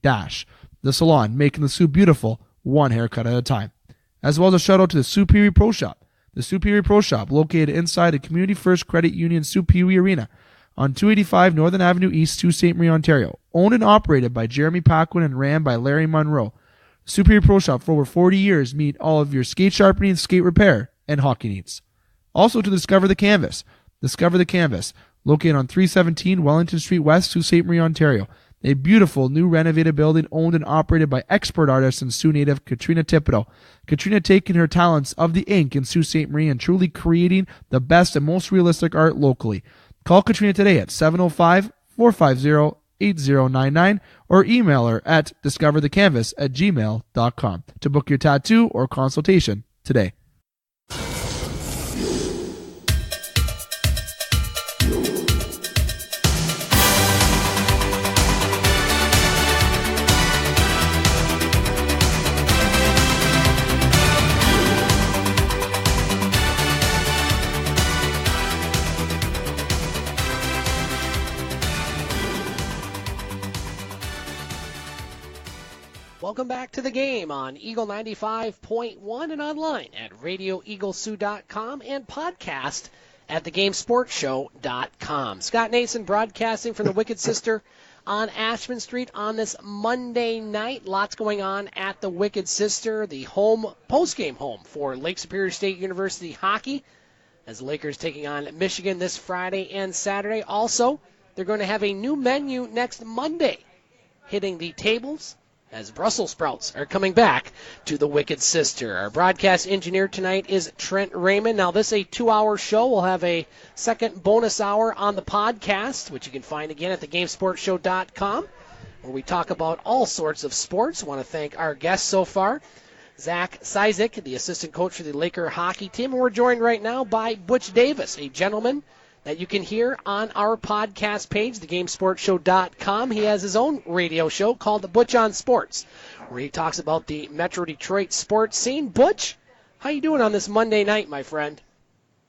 The Salon, making the Sioux beautiful, one haircut at a time. As well as a shout out to the Superior Pro Shop. The Superior Pro Shop, located inside the Community First Credit Union Superior Arena on 285 Northern Avenue East, Sault Ste. Marie, Ontario. Owned and operated by Jeremy Paquin and ran by Larry Monroe. Superior Pro Shop, for over 40 years, meet all of your skate sharpening, skate repair, and hockey needs. Also to Discover the Canvas. Discover the Canvas, located on 317 Wellington Street West, Sault Ste. Marie, Ontario. A beautiful new renovated building owned and operated by expert artist and Sioux native Katrina Thibodeau. Katrina taking her talents of the ink in Sault Ste. Marie and truly creating the best and most realistic art locally. Call Katrina today at 705-450-8099 or email her at discoverthecanvas@gmail.com to book your tattoo or consultation today. Welcome back to the game on Eagle 95.1 and online at RadioEagleSoo.com and podcast at TheGameSportsShow.com. Scott Nason broadcasting from the Wicked Sister on Ashman Street on this Monday night. Lots going on at the Wicked Sister, the post-game home for Lake Superior State University hockey, as the Lakers taking on Michigan this Friday and Saturday. Also, they're going to have a new menu next Monday, hitting the tables as Brussels sprouts are coming back to the Wicked Sister. Our broadcast engineer tonight is Trent Raymond. Now, this is a 2-hour show. We'll have a second bonus hour on the podcast, which you can find again at thegamesportshow.com, where we talk about all sorts of sports. I want to thank our guests so far, Zack Cisek, the assistant coach for the Laker hockey team. And we're joined right now by Butch Davis, a gentleman that you can hear on our podcast page, thegamesportshow.com. He has his own radio show called the Butch On Sports, where he talks about the Metro Detroit sports scene. Butch, how you doing on this Monday night, my friend?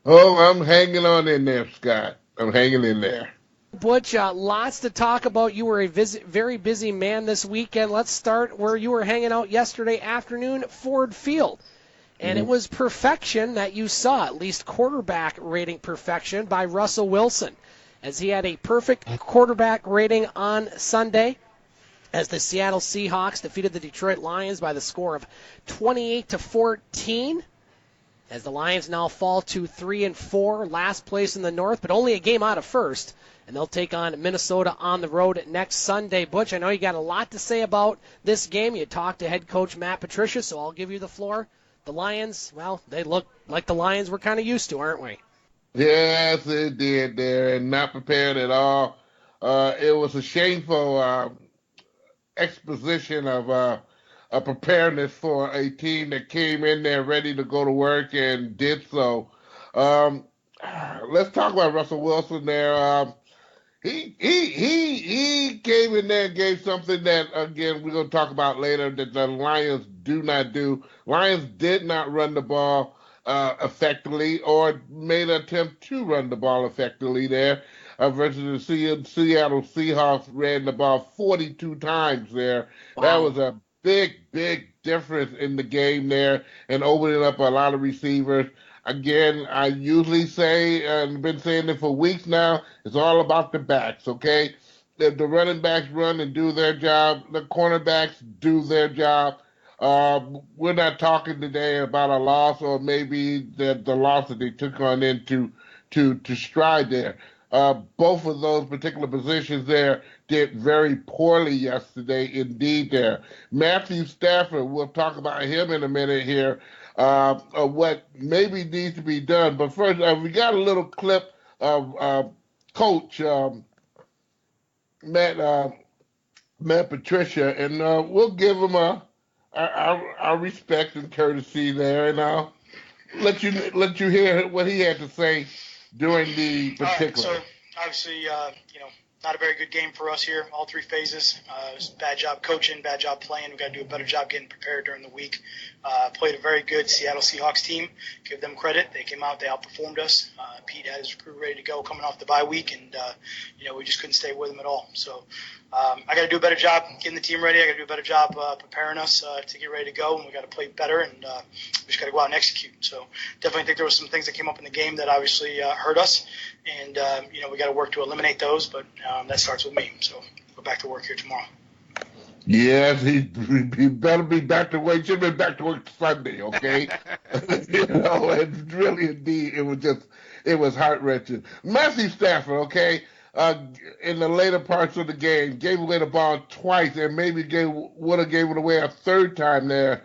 Oh, I'm hanging on in there, Scott. I'm hanging in there. Butch, lots to talk about. You were a very busy man this weekend. Let's start where you were hanging out yesterday afternoon at Ford Field. And it was perfection that you saw, at least quarterback rating perfection by Russell Wilson, as he had a perfect quarterback rating on Sunday as the Seattle Seahawks defeated the Detroit Lions by the score of 28-14, as the Lions now fall to 3-4, last place in the North, but only a game out of first, and they'll take on Minnesota on the road next Sunday. Butch, I know you got a lot to say about this game. You talked to head coach Matt Patricia, so I'll give you the floor. The Lions, well, they look like the Lions we're kind of used to, aren't we? Yes, it did there, and not prepared at all. It was a shameful exposition of a preparedness for a team that came in there ready to go to work and did so. Let's talk about Russell Wilson there. He came in there and gave something that, again, we're going to talk about later, that the Lions do not do. Lions did not run the ball effectively or made an attempt to run the ball effectively there versus the Seattle Seahawks ran the ball 42 times there. Wow. That was a big difference in the game there and opening up a lot of receivers. Again, I usually say, and been saying it for weeks now, it's all about the backs, okay? If the running backs run and do their job, the cornerbacks do their job. We're not talking today about a loss or maybe the loss that they took on into to stride there. Both of those particular positions there did very poorly yesterday indeed there. Matthew Stafford, we'll talk about him in a minute here, of what maybe needs to be done. But first, we got a little clip of Coach Matt Patricia, and we'll give him our respect and courtesy there, and I'll let you hear what he had to say during the particular. All right, so obviously, not a very good game for us here, all three phases. It was bad job coaching, bad job playing. We've got to do a better job getting prepared during the week. Played a very good Seattle Seahawks team. Give them credit. They came out, they outperformed us. Pete had his crew ready to go coming off the bye week, and, we just couldn't stay with them at all. So I got to do a better job getting the team ready. I got to do a better job preparing us to get ready to go, and we got to play better, and we just got to go out and execute. So definitely think there were some things that came up in the game that obviously hurt us, and, we got to work to eliminate those, but that starts with me. So go back to work here tomorrow. Yes, he better be back to work. He should have been back to work Sunday, okay? It's really, indeed, it was heart-wrenching. Matthew Stafford, okay, in the later parts of the game, gave away the ball twice and maybe would have gave it away a third time there,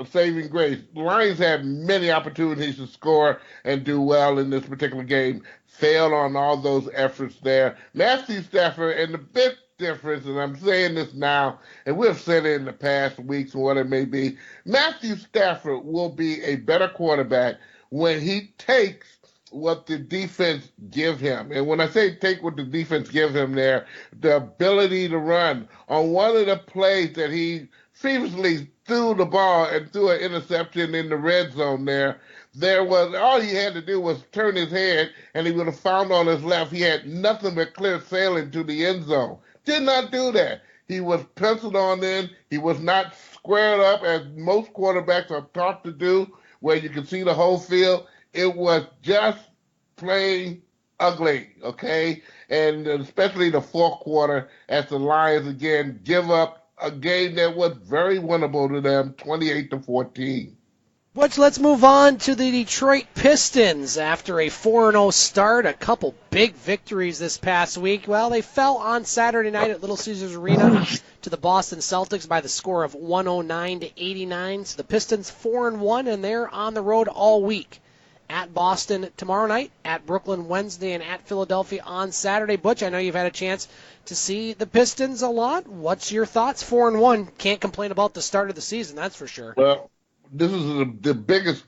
saving grace. The Lions had many opportunities to score and do well in this particular game, failed on all those efforts there. Matthew Stafford, and the big difference, and I'm saying this now, and we've said it in the past weeks and what it may be, Matthew Stafford will be a better quarterback when he takes what the defense give him. And when I say take what the defense give him there, the ability to run. On one of the plays that he previously threw the ball and threw an interception in the red zone there was, all he had to do was turn his head and he would have found on his left. He had nothing but clear sailing to the end zone. Did not do that. He was penciled on in. He was not squared up as most quarterbacks are taught to do, where you can see the whole field. It was just plain ugly, okay? And especially the fourth quarter, as the Lions again give up a game that was very winnable to them, 28-14. Butch, let's move on to the Detroit Pistons. After a 4-0 start, a couple big victories this past week. Well, they fell on Saturday night at Little Caesars Arena to the Boston Celtics by the score of 109-89. So the Pistons 4-1, and they're on the road all week. At Boston tomorrow night, at Brooklyn Wednesday, and at Philadelphia on Saturday. Butch, I know you've had a chance to see the Pistons a lot. What's your thoughts? 4-1. Can't complain about the start of the season, that's for sure. Well, this is the biggest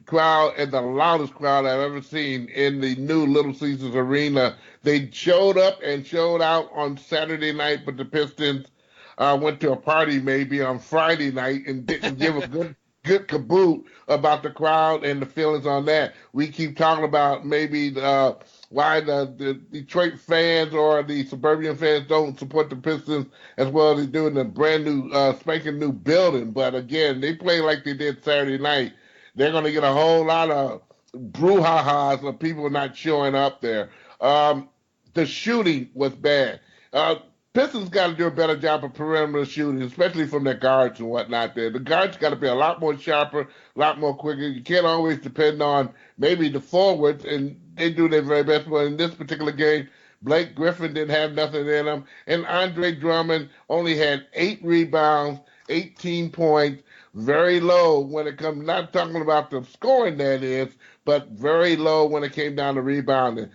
crowd and the loudest crowd I've ever seen in the new Little Caesars Arena. They showed up and showed out on Saturday night, but the Pistons went to a party maybe on Friday night and didn't give a good caboot about the crowd and the feelings on that. We keep talking about maybe why the Detroit fans or the suburban fans don't support the Pistons as well as they do in the brand new, spanking new building. But again, they play like they did Saturday night. They're going to get a whole lot of brouhahas of people not showing up there. The shooting was bad. Pistons got to do a better job of perimeter shooting, especially from their guards and whatnot there. The guards got to be a lot more sharper, a lot more quicker. You can't always depend on maybe the forwards, and they do their very best. But in this particular game, Blake Griffin didn't have nothing in him, and Andre Drummond only had 8 rebounds, 18 points, very low when it comes, not talking about the scoring that is, but very low when it came down to rebounding.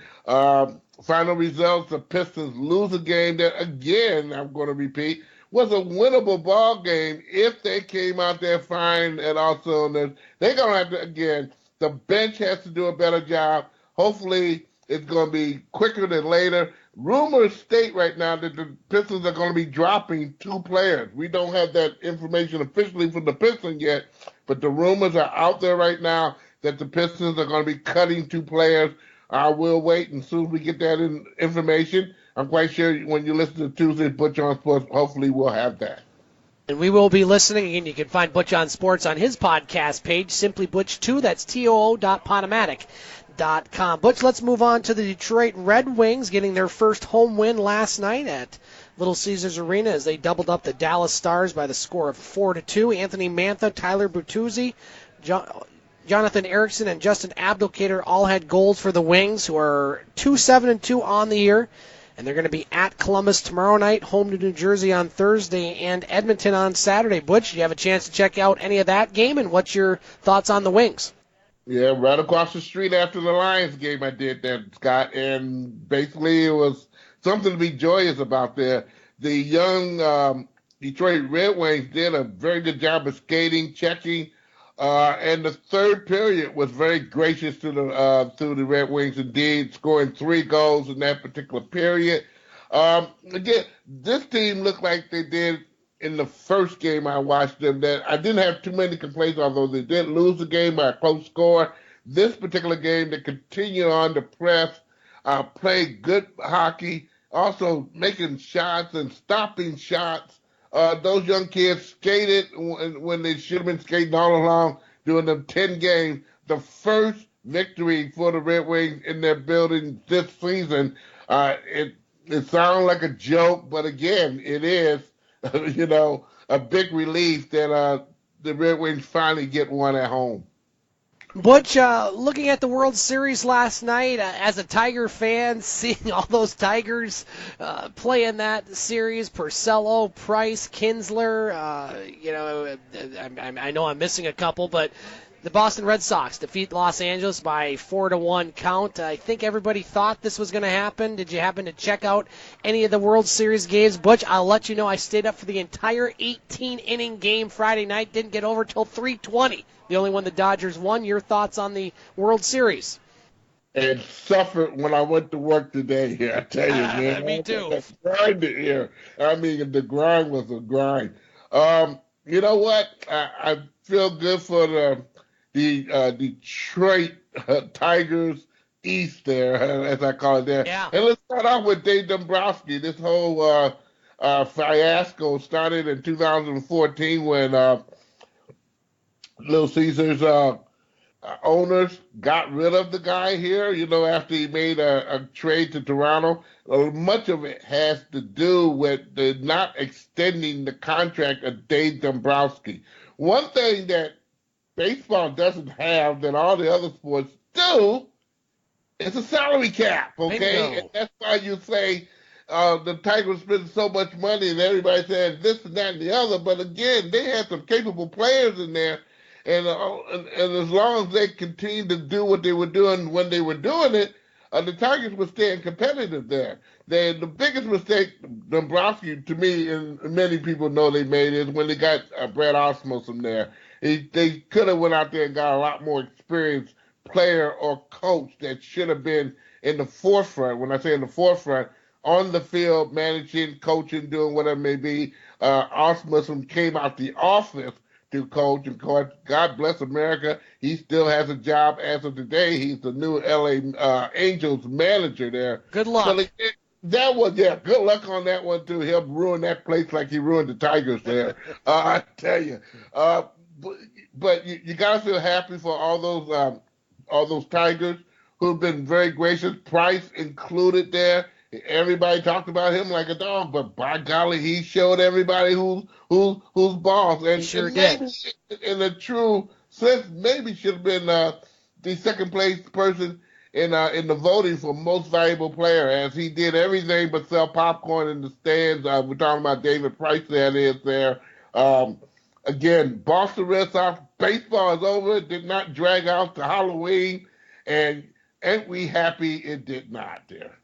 Final results, the Pistons lose a game that, again, I'm going to repeat, was a winnable ball game if they came out there fine and also they're going to have to, again, the bench has to do a better job. Hopefully it's going to be quicker than later. Rumors state right now that the Pistons are going to be dropping 2 players. We don't have that information officially from the Pistons yet, but the rumors are out there right now that the Pistons are going to be cutting 2 players. We'll wait, and as soon as we get that information, I'm quite sure when you listen to Tuesday's Butch On Sports, hopefully we'll have that. And we will be listening. Again, you can find Butch on Sports on his podcast page, Simply Butch2. That's TOO.potomatic.com. Butch, let's move on to the Detroit Red Wings getting their first home win last night at Little Caesars Arena as they doubled up the Dallas Stars by the score of 4-2. Anthony Mantha, Tyler Bertuzzi, Jonathan Erickson, and Justin Abdelkader all had goals for the Wings, who are 2-7-2 on the year. And they're going to be at Columbus tomorrow night, home to New Jersey on Thursday, and Edmonton on Saturday. Butch, do you have a chance to check out any of that game, and what's your thoughts on the Wings? Yeah, right across the street after the Lions game I did that, Scott, and basically it was something to be joyous about there. The young Detroit Red Wings did a very good job of skating, checking, and the third period was very gracious to the Red Wings indeed, scoring 3 goals in that particular period. Again, this team looked like they did in the first game I watched them. That I didn't have too many complaints, although they did lose the game by a close score. This particular game, they continued on to press, play good hockey, also making shots and stopping shots. Those young kids skated when they should have been skating all along during them 10 games. The first victory for the Red Wings in their building this season. It sounds like a joke, but again, it is, a big relief that the Red Wings finally get one at home. Butch, looking at the World Series last night, as a Tiger fan, seeing all those Tigers play in that series, Porcello, Price, Kinsler, I know I'm missing a couple, but the Boston Red Sox defeat Los Angeles by 4-1 count. I think everybody thought this was going to happen. Did you happen to check out any of the World Series games? Butch, I'll let you know I stayed up for the entire 18-inning game Friday night, didn't get over till 3:20. The only one the Dodgers won. Your thoughts on the World Series? And suffered when I went to work today here, I tell you, man. Me too. Grind here. I mean, the grind was a grind. You know what? I feel good for the Detroit Tigers East there, as I call it there. Yeah. And let's start off with Dave Dombrowski. This whole fiasco started in 2014 when Little Caesars owners got rid of the guy here, after he made a trade to Toronto. Much of it has to do with the not extending the contract of Dave Dombrowski. One thing that baseball doesn't have that all the other sports do is a salary cap, okay? And that's why you say the Tigers spend so much money and everybody says this and that and the other. But again, they had some capable players in there. And as long as they continued to do what they were doing when they were doing it, the Tigers were staying competitive there. The biggest mistake Dombrowski, to me, and many people know they made, is when they got Brad Osmos from there. They could have went out there and got a lot more experienced player or coach that should have been in the forefront. When I say in the forefront, on the field, managing, coaching, doing whatever it may be. Osmos came out the office to coach, and God bless America, he still has a job as of today. He's the new LA Angels manager there. Good luck. So good luck on that one too. He'll ruin that place like he ruined the Tigers there. I tell you. But you gotta feel happy for all those Tigers who've been very gracious. Price included there. Everybody talked about him like a dog, but by golly, he showed everybody who's boss. And sure maybe, in a true sense, maybe should have been the second place person in the voting for most valuable player, as he did everything but sell popcorn in the stands. We're talking about David Price. That is there. Again, Boston Red Sox baseball is over. It did not drag out to Halloween, and ain't we happy it did not there.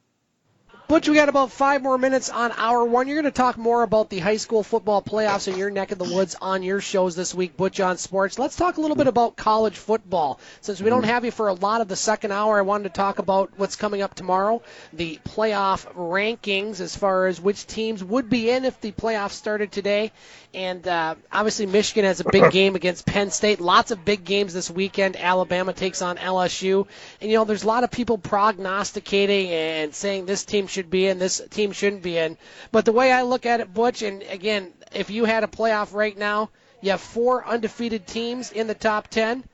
Butch, we got about 5 more minutes on hour one. You're going to talk more about the high school football playoffs in your neck of the woods on your shows this week, Butch on Sports. Let's talk a little bit about college football. Since we don't have you for a lot of the second hour, I wanted to talk about what's coming up tomorrow, the playoff rankings as far as which teams would be in if the playoffs started today. And obviously Michigan has a big game against Penn State. Lots of big games this weekend. Alabama takes on LSU. And, there's a lot of people prognosticating and saying this team should be in, this team shouldn't be in. But the way I look at it, Butch, and again, if you had a playoff right now, you have 4 undefeated teams in the top 10.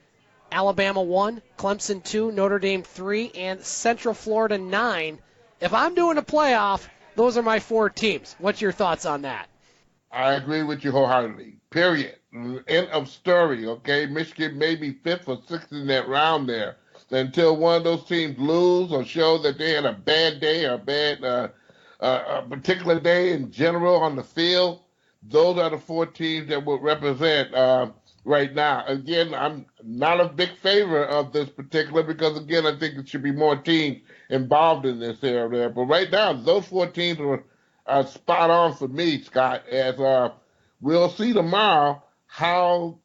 Alabama 1, Clemson 2, Notre Dame 3, and Central Florida 9. If I'm doing a playoff, those are my 4 teams. What's your thoughts on that? I agree with you wholeheartedly. Period. End of story, okay? Michigan may be 5th or 6th in that round there. Until one of those teams lose or show that they had a bad day or a particular day in general on the field, those are the 4 teams that will represent right now. Again, I'm not a big favor of this particular because, again, I think it should be more teams involved in this area. But right now, those 4 teams are spot on for me, Scott, as we'll see tomorrow how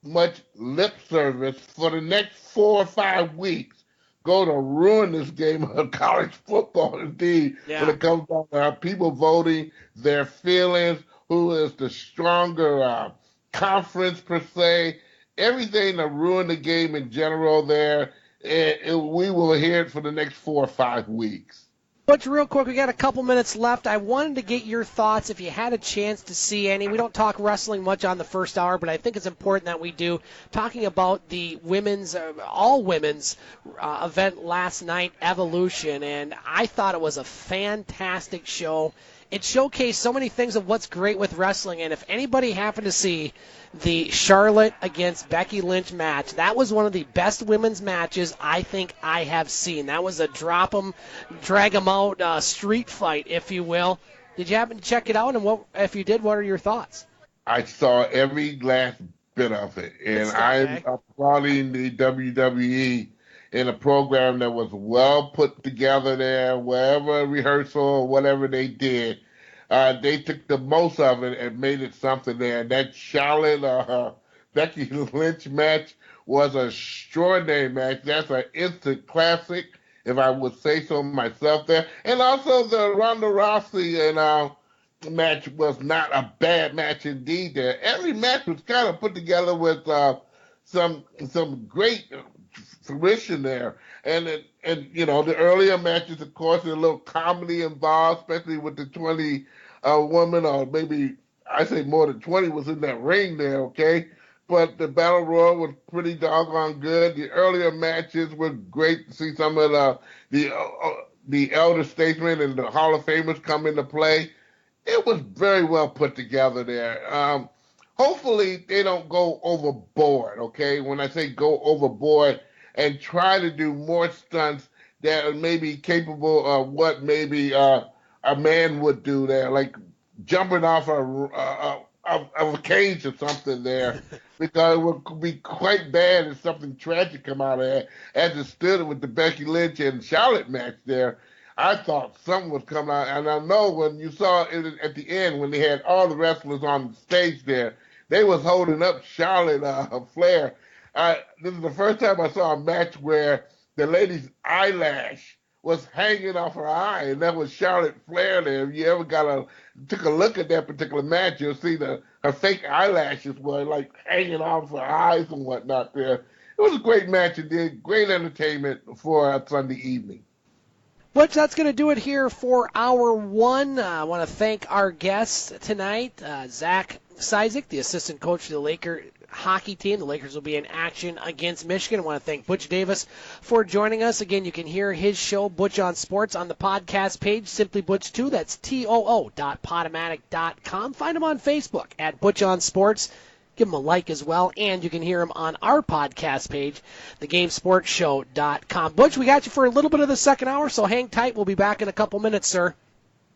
much lip service for the next 4 or 5 weeks go to ruin this game of college football indeed when it comes down to people voting, their feelings, who is the stronger conference per se, everything to ruin the game in general there. We will hear it for the next 4 or 5 weeks. Butch, real quick, we got a couple minutes left. I wanted to get your thoughts if you had a chance to see any. We don't talk wrestling much on the first hour, but I think it's important that we do. Talking about the women's, all women's event last night, Evolution, and I thought it was a fantastic show. It showcased so many things of what's great with wrestling, and if anybody happened to see the Charlotte against Becky Lynch match, that was one of the best women's matches I think I have seen. That was a drop 'em, drag 'em out street fight, if you will. Did you happen to check it out, and if you did, what are your thoughts? I saw every last bit of it, and I'm applauding the WWE in a program that was well put together there, wherever rehearsal or whatever they did. They took the most of it and made it something there. And that Charlotte Becky Lynch match was an extraordinary match. That's an instant classic, if I would say so myself there. And also the Ronda Rousey and match was not a bad match indeed there. Every match was kind of put together with some great fruition there. And you know, the earlier matches, of course, there's a little comedy involved, especially with the 20 woman, or maybe I say more than 20 was in that ring there, okay? But the Battle Royal was pretty doggone good. The earlier matches were great to see some of the elder statesmen and the Hall of Famers come into play. It was very well put together there. Hopefully they don't go overboard, okay? When I say go overboard, and try to do more stunts that are maybe capable of what maybe a man would do there, like jumping off of a cage or something there, because it would be quite bad if something tragic come out of that, as it stood with the Becky Lynch and Charlotte match there. I thought something was coming out, and I know when you saw it at the end, when they had all the wrestlers on the stage there, they was holding up Charlotte Flair. This is the first time I saw a match where the lady's eyelash was hanging off her eye, and that was Charlotte Flair there. If you ever took a look at that particular match, you'll see her fake eyelashes were like hanging off her eyes and whatnot there. It was a great match. It did great entertainment for a Sunday evening. Butch, that's going to do it here for hour one. I want to thank our guests tonight, Zack Cisek, the assistant coach for the Laker hockey team. The Lakers will be in action against Michigan. I want to thank Butch Davis for joining us. Again, you can hear his show, Butch on Sports, on the podcast page, Simply Butch2. That's TOO.podomatic.com. Find him on Facebook at Butch on Sports. Give him a like as well, and you can hear him on our podcast page, thegamesportshow.com. Butch, we got you for a little bit of the second hour, so hang tight. We'll be back in a couple minutes, sir.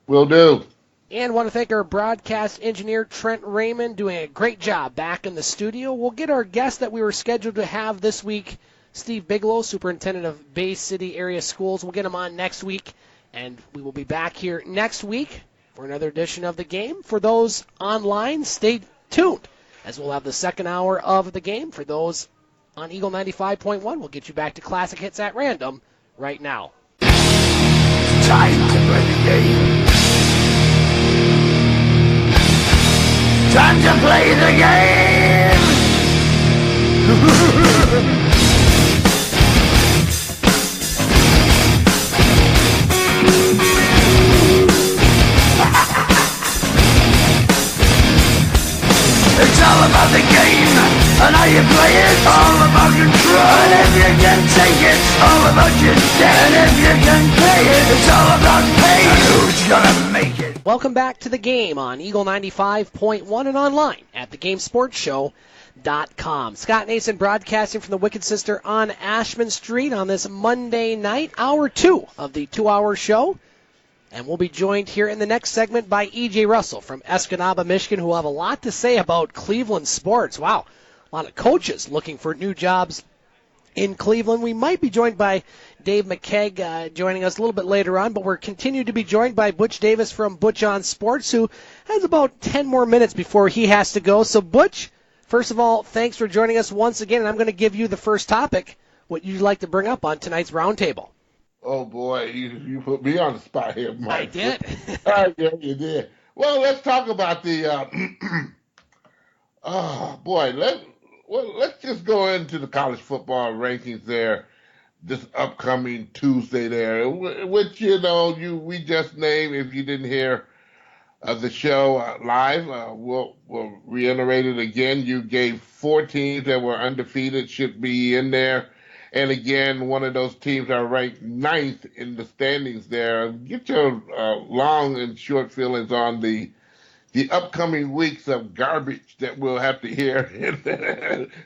Will do. And want to thank our broadcast engineer, Trent Raymond, doing a great job back in the studio. We'll get our guest that we were scheduled to have this week, Steve Bigelow, superintendent of Bay City area schools. We'll get him on next week, and we will be back here next week for another edition of The Game. For those online, stay tuned, as we'll have the second hour of The Game. For those on Eagle 95.1, we'll get you back to Classic Hits at Random right now. Time to play the game. Time to play the game! about the game and how you play it. All about control. And if you can take it, all about your debt. And if you can play it, it's all about pain. And who's gonna make it? Welcome back to the game on Eagle 95.1 and online at thegamesportshow.com. Scott Nason broadcasting from the Wicked Sister on Ashman Street on this Monday night, hour 2 of the 2-hour show. And we'll be joined here in the next segment by E.J. Russell from Escanaba, Michigan, who will have a lot to say about Cleveland sports. Wow, a lot of coaches looking for new jobs in Cleveland. We might be joined by Dave McKeag joining us a little bit later on, but we're continued to be joined by Butch Davis from Butch On Sports, who has about 10 more minutes before he has to go. So, Butch, first of all, thanks for joining us once again, and I'm going to give you the first topic, what you'd like to bring up on tonight's roundtable. Oh, boy, you put me on the spot here, Mike. I did. Yeah, you did. Well, let's talk about the, oh, boy, let's just go into the college football rankings there this upcoming Tuesday there, which, we just named. If you didn't hear the show live, we'll reiterate it again. You gave 4 teams that were undefeated, should be in there. And again, one of those teams are ranked 9th in the standings there. Get your long and short feelings on the upcoming weeks of garbage that we'll have to hear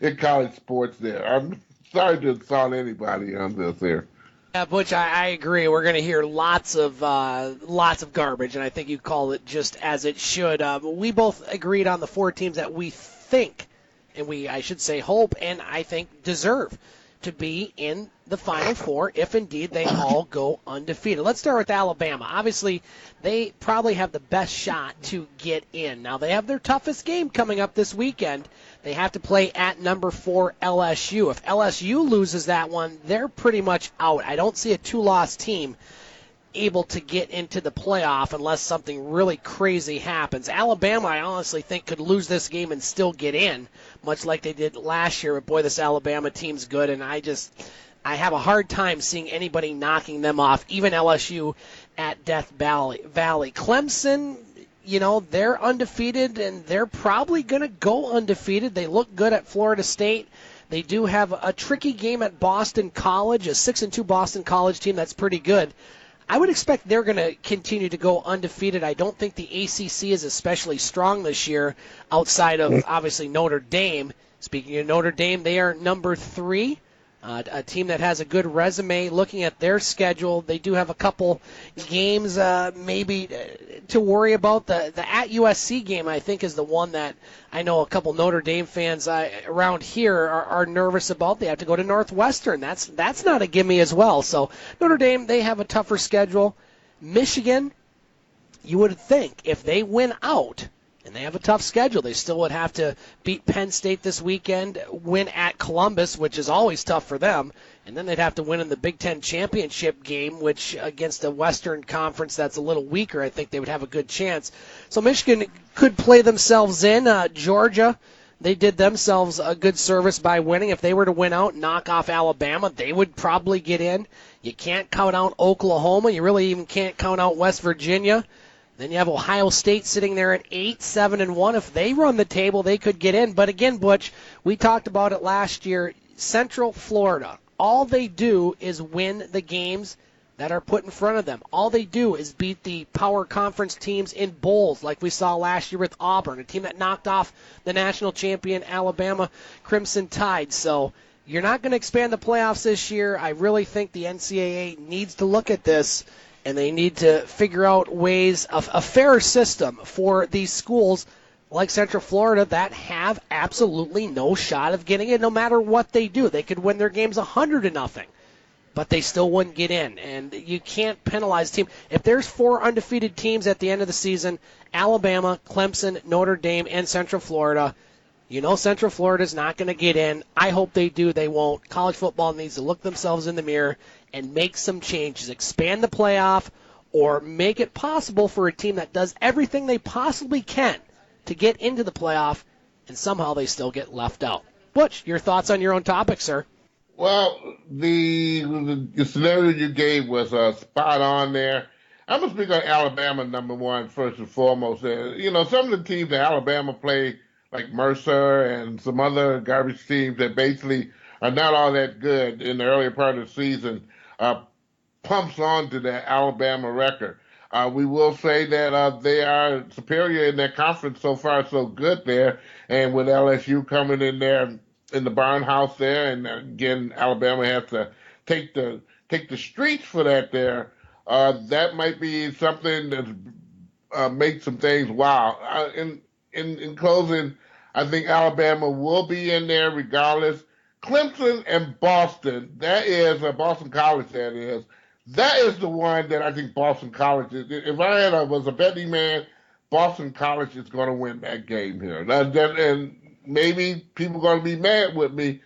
in college sports there. I'm sorry to insult anybody on this here. Yeah, Butch, I agree. We're going to hear lots of garbage, and I think you call it just as it should. We both agreed on the 4 teams that we think, and I should say hope, and I think deserve to be in the Final Four if indeed they all go undefeated. Let's start with Alabama. Obviously, they probably have the best shot to get in. Now, they have their toughest game coming up this weekend. They have to play at number 4 LSU. If LSU loses that one, they're pretty much out. I don't see a 2-loss team able to get into the playoff unless something really crazy happens. Alabama, I honestly think, could lose this game and still get in, much like they did last year. But boy, this Alabama team's good, and I have a hard time seeing anybody knocking them off, even LSU at Death Valley. Clemson, they're undefeated, and they're probably going to go undefeated. They look good at Florida State. They do have a tricky game at Boston College, a 6-2 Boston College team that's pretty good. I would expect they're going to continue to go undefeated. I don't think the ACC is especially strong this year outside of, obviously, Notre Dame. Speaking of Notre Dame, they are number 3, a team that has a good resume. Looking at their schedule, they do have a couple games maybe to worry about. The at USC game, I think, is the one that I know a couple Notre Dame fans around here are nervous about. They have to go to Northwestern. That's not a gimme as well. So Notre Dame, they have a tougher schedule. Michigan, you would think if they win out, and they have a tough schedule, they still would have to beat Penn State this weekend, win at Columbus, which is always tough for them, and then they'd have to win in the Big Ten championship game, which against a Western Conference that's a little weaker, I think they would have a good chance. So Michigan could play themselves in. Georgia, they did themselves a good service by winning. If they were to win out and knock off Alabama, they would probably get in. You can't count out Oklahoma. You really even can't count out West Virginia. Then you have Ohio State sitting there at 8-7-1. If they run the table, they could get in. But again, Butch, we talked about it last year. Central Florida, all they do is win the games that are put in front of them. All they do is beat the power conference teams in bowls, like we saw last year with Auburn, a team that knocked off the national champion Alabama Crimson Tide. So you're not going to expand the playoffs this year. I really think the NCAA needs to look at this, and they need to figure out ways of a fairer system for these schools like Central Florida that have absolutely no shot of getting in no matter what they do. They could win their games 100-0, but they still wouldn't get in. And you can't penalize a team. If there's 4 undefeated teams at the end of the season, Alabama, Clemson, Notre Dame, and Central Florida, Central Florida's not going to get in. I hope they do. They won't. College football needs to look themselves in the mirror and make some changes. Expand the playoff or make it possible for a team that does everything they possibly can to get into the playoff, and somehow they still get left out. Butch, your thoughts on your own topic, sir? Well, the scenario you gave was spot on there. I'm going to speak on Alabama, number 1, first and foremost. Some of the teams that Alabama play, like Mercer and some other garbage teams that basically are not all that good in the earlier part of the season, pumps on to that Alabama record. We will say that they are superior in their conference so far, so good there. And with LSU coming in there in the barn house there, and again, Alabama has to take the streets for that there. That might be something that makes some things wow. In closing, I think Alabama will be in there regardless. Clemson and Boston, that is Boston College, that is the one that I think Boston College is. If I was a betting man, Boston College is going to win that game here. And maybe people are going to be mad with me,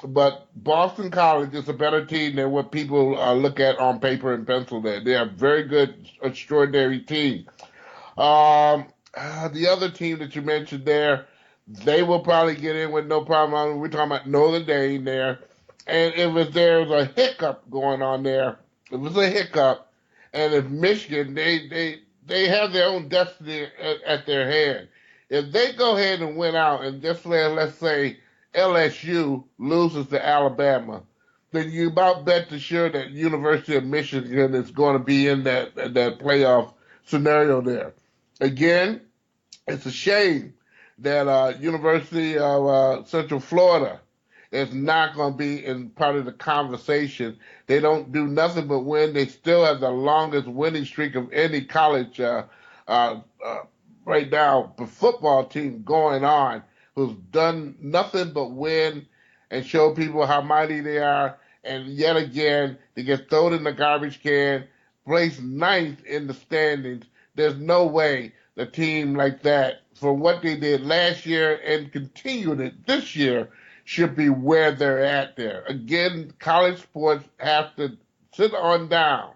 but Boston College is a better team than what people look at on paper and pencil there. They are a very good, extraordinary team. The other team that you mentioned there, they will probably get in with no problem. We're talking about Notre Dame there. And if there's a hiccup going on there, it was a hiccup, and if Michigan, they have their own destiny at their hand. If they go ahead and win out, and just let's say LSU loses to Alabama, then you about bet to sure that University of Michigan is going to be in that playoff scenario there. Again, it's a shame that University of Central Florida is not going to be in part of the conversation. They don't do nothing but win. They still have the longest winning streak of any college right now, the football team going on, who's done nothing but win and show people how mighty they are. And yet again, they get thrown in the garbage can, placed ninth in the standings. There's no way the team like that, for what they did last year and continued it this year, should be where they're at there. Again, college sports have to sit on down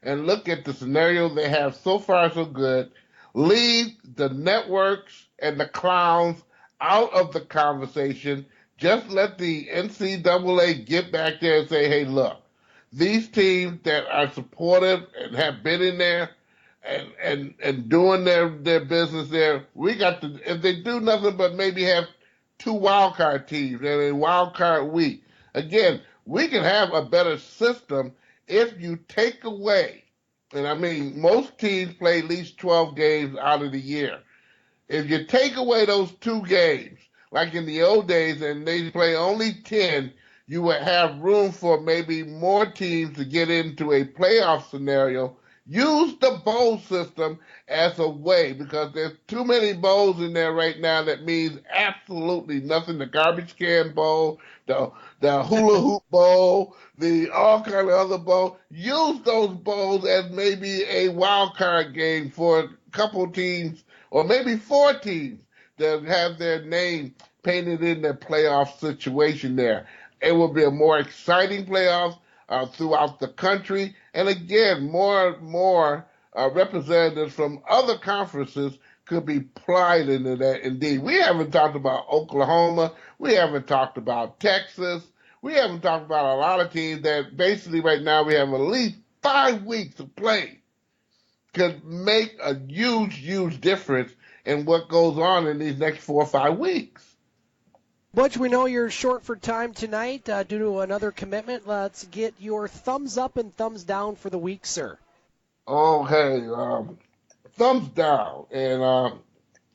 and look at the scenario they have so far so good, leave the networks and the clowns out of the conversation. Just let the NCAA get back there and say, hey, look, these teams that are supportive and have been in there and doing their business there, we got to, if they do nothing but maybe have 2 wild card teams and a wild card week. Again, we can have a better system if you take away, and I mean, most teams play at least 12 games out of the year. If you take away those 2 games, like in the old days, and they play only 10, you would have room for maybe more teams to get into a playoff scenario. Use the bowl system as a way, because there's too many bowls in there right now that means absolutely nothing. The garbage can bowl, the hula hoop bowl, the all kind of other bowl. Use those bowls as maybe a wild card game for a couple teams or maybe 4 teams that have their name painted in their playoff situation there. It will be a more exciting playoff throughout the country. And again, more representatives from other conferences could be plied into that indeed. We haven't talked about Oklahoma. We haven't talked about Texas. We haven't talked about a lot of teams that basically right now we have at least 5 weeks to play. Could make a huge, huge difference in what goes on in these next 4 or 5 weeks. Butch, we know you're short for time tonight due to another commitment. Let's get your thumbs up and thumbs down for the week, sir. Oh, hey, thumbs down. And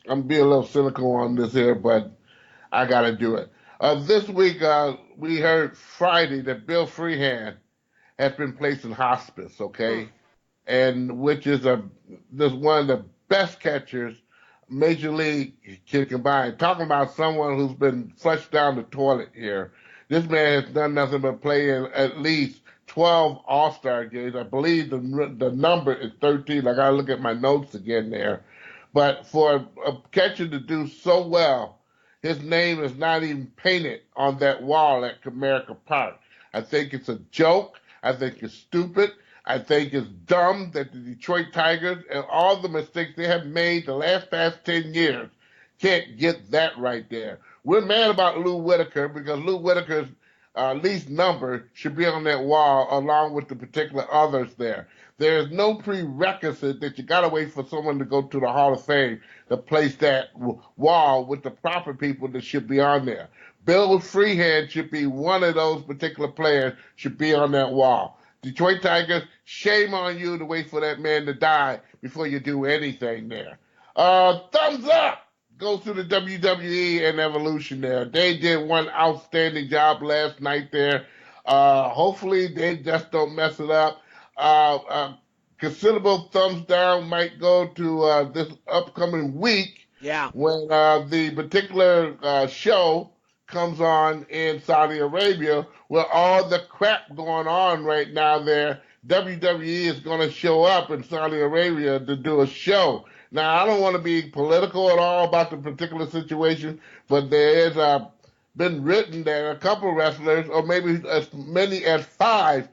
I'm being a little cynical on this here, but I got to do it. This week, we heard Friday that Bill Freehand has been placed in hospice, okay? And which is one of the best catchers Major League can combine. Talking about someone who's been flushed down the toilet here. This man has done nothing but play in at least 12 All-Star games. I believe the number is 13. I got to look at my notes again there. But for a catcher to do so well, his name is not even painted on that wall at Comerica Park. I think it's a joke. I think it's stupid. I think it's dumb that the Detroit Tigers and all the mistakes they have made the past 10 years can't get that right there. We're mad about Lou Whitaker because Lou Whitaker's least number should be on that wall along with the particular others there. There is no prerequisite that you got to wait for someone to go to the Hall of Fame to place that wall with the proper people that should be on there. Bill Freehand should be one of those particular players, should be on that wall. Detroit Tigers, shame on you to wait for that man to die before you do anything there. Thumbs up goes to the WWE and Evolution there. They did one outstanding job last night there. Hopefully they just don't mess it up. Considerable thumbs down might go to this upcoming week when the particular show comes on in Saudi Arabia, where all the crap going on right now there. WWE is going to show up in Saudi Arabia to do a show. Now, I don't want to be political at all about the particular situation, but there has been written that a couple wrestlers, or maybe as many as 5,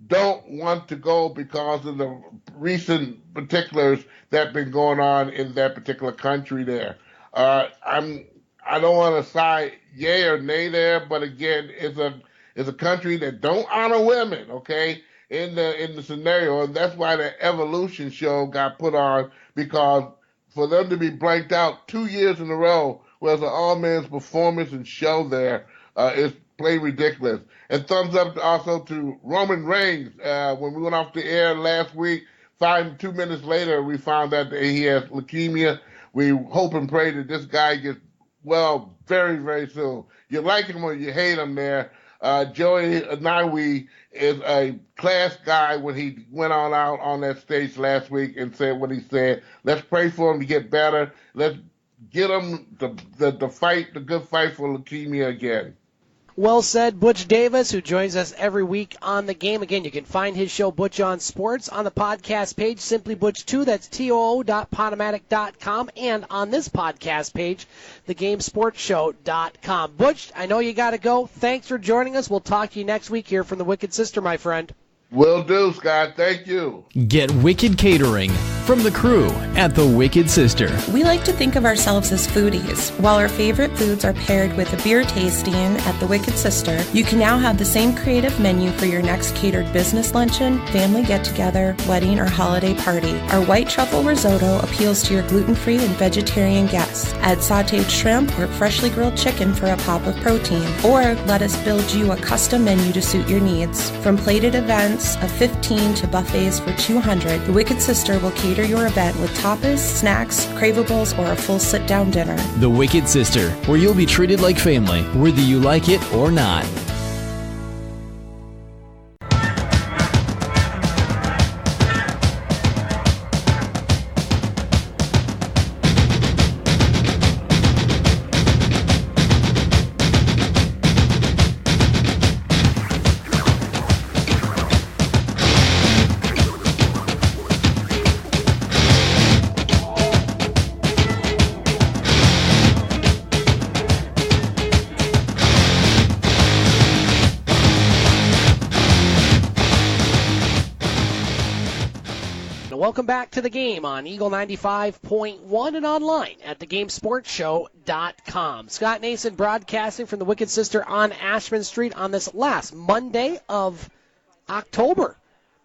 don't want to go because of the recent particulars that have been going on in that particular country there. I don't want to say yay or nay there, but again, it's a country that don't honor women, okay, in the scenario, and that's why the Evolution show got put on, because for them to be blanked out 2 years in a row was an all-men's performance and show there is plain ridiculous. And thumbs up also to Roman Reigns. When we went off the air last week, 2 minutes later, we found out that he has leukemia. We hope and pray that this guy gets well very, very soon. You like him or you hate him there. Joey Naiwi is a class guy when he went on out on that stage last week and said what he said. Let's pray for him to get better. Let's get him the fight, the good fight for leukemia again. Well said, Butch Davis, who joins us every week on the game. Again, you can find his show, Butch On Sports, on the podcast page, Simply Butch2, that's TOO.podomatic.com, and on this podcast page, thegamesportshow.com. Butch, I know you got to go. Thanks for joining us. We'll talk to you next week here from the Wicked Sister, my friend. Will do, Scott. Thank you. Get Wicked Catering from the crew at the Wicked Sister. We like to think of ourselves as foodies. While our favorite foods are paired with a beer tasting at the Wicked Sister, you can now have the same creative menu for your next catered business luncheon, family get-together, wedding, or holiday party. Our white truffle risotto appeals to your gluten-free and vegetarian guests. Add sautéed shrimp or freshly grilled chicken for a pop of protein. Or let us build you a custom menu to suit your needs. From plated events of 15 to buffets for 200, the Wicked Sister will cater your event with tapas, snacks, cravables, or a full sit-down dinner. The Wicked Sister, where you'll be treated like family, whether you like it or not. Welcome back to the game on Eagle 95.1 and online at thegamesportshow.com. Scott Nason broadcasting from the Wicked Sister on Ashman Street on this last Monday of October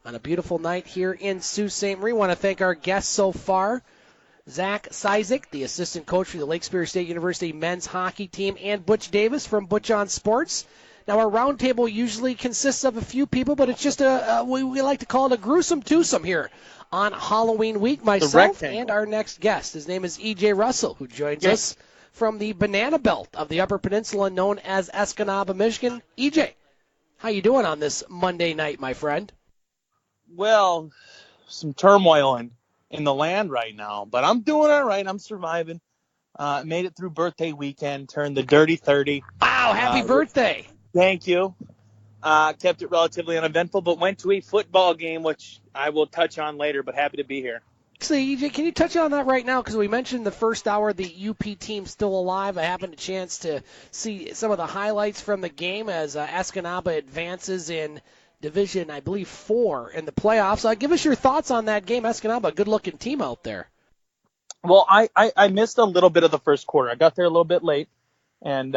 on a beautiful night here in Sault Ste. Marie. Want to thank our guests so far, Zack Cisek, the assistant coach for the Lake Superior State University men's hockey team, and Butch Davis from Butch On Sports. Now, our roundtable usually consists of a few people, but it's just we like to call it a gruesome twosome here on Halloween week. Myself and our next guest. His name is E.J. Russell, who joins us from the Banana Belt of the Upper Peninsula, known as Escanaba, Michigan. E.J., how you doing on this Monday night, my friend? Well, some turmoil in the land right now, but I'm doing all right. I'm surviving. Made it through birthday weekend, turned the dirty 30. Wow, happy birthday. Thank you. Kept it relatively uneventful, but went to a football game, which I will touch on later, but happy to be here. Actually, EJ, can you touch on that right now? Because we mentioned the first hour, the UP team still alive. I happened a chance to see some of the highlights from the game as Escanaba advances in Division, I believe, 4 in the playoffs. Give us your thoughts on that game. Escanaba, a good-looking team out there. Well, I missed a little bit of the first quarter. I got there a little bit late, and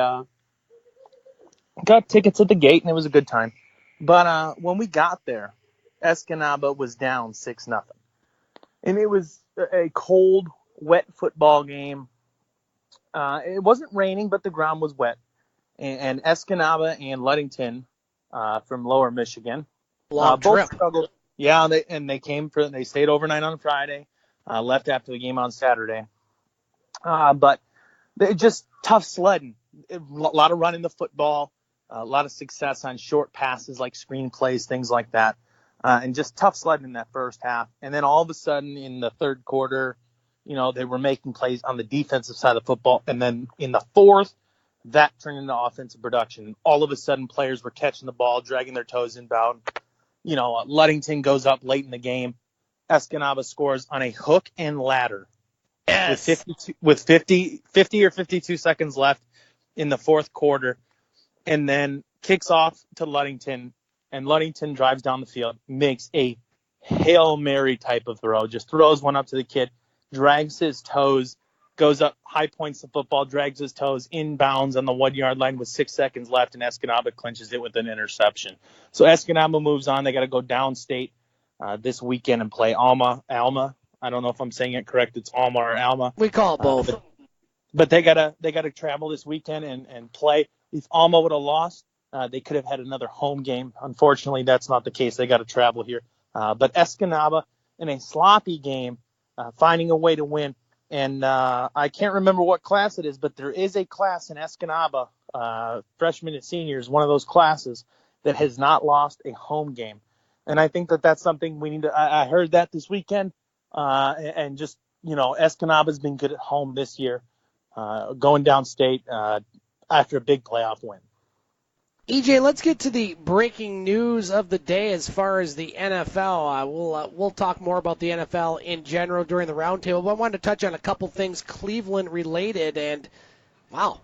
Got tickets at the gate, and it was a good time. But when we got there, Escanaba was down 6-0. And it was a cold, wet football game. It wasn't raining, but the ground was wet. And Escanaba and Ludington from Lower Michigan Long both trip. struggled. Yeah, they stayed overnight on Friday, left after the game on Saturday. But they just tough sledding. A lot of running the football, a lot of success on short passes like screen plays, things like that. And just tough sledding in that first half. And then all of a sudden in the third quarter, they were making plays on the defensive side of the football. And then in the fourth, that turned into offensive production. All of a sudden, players were catching the ball, dragging their toes inbound. Ludington goes up late in the game. Escanaba scores on a hook and ladder. Yes. With 50 or 52 seconds left in the fourth quarter. And then kicks off to Ludington. And Ludington drives down the field, makes a Hail Mary type of throw, just throws one up to the kid, drags his toes, goes up, high points the football, drags his toes inbounds on the 1 yard line with 6 seconds left, and Escanaba clinches it with an interception. So Escanaba moves on. They got to go downstate this weekend and play Alma. I don't know if I'm saying it correct. It's Alma or Alma. We call it both. But they gotta travel this weekend and play. If Alma would have lost, they could have had another home game. Unfortunately, that's not the case. They got to travel here. But Escanaba, in a sloppy game, finding a way to win. And I can't remember what class it is, but there is a class in Escanaba, freshmen and seniors, one of those classes that has not lost a home game. And I think that that's something we need to – I heard that this weekend. And just, Escanaba's been good at home this year, going downstate after a big playoff win. EJ, let's get to the breaking news of the day as far as the NFL. We'll talk more about the NFL in general during the roundtable, but I wanted to touch on a couple things Cleveland related. And wow,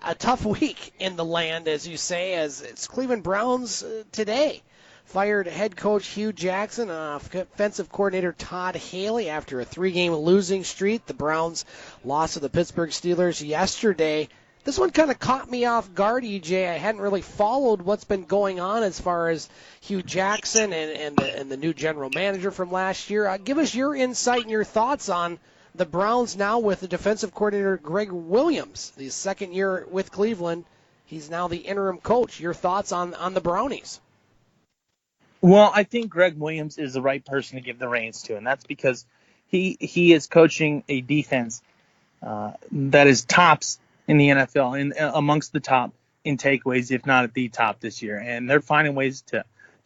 a tough week in the land, as you say, as it's Cleveland Browns today. Fired head coach Hugh Jackson, offensive coordinator Todd Haley after a 3-game losing streak. The Browns lost to the Pittsburgh Steelers yesterday. This one kind of caught me off guard, EJ. I hadn't really followed what's been going on as far as Hugh Jackson and the new general manager from last year. Give us your insight and your thoughts on the Browns now with the defensive coordinator Greg Williams, the second year with Cleveland. He's now the interim coach. Your thoughts on the Brownies? Well, I think Greg Williams is the right person to give the reins to, and that's because he is coaching a defense that is tops in the NFL, and amongst the top in takeaways, if not at the top this year. And they're finding ways to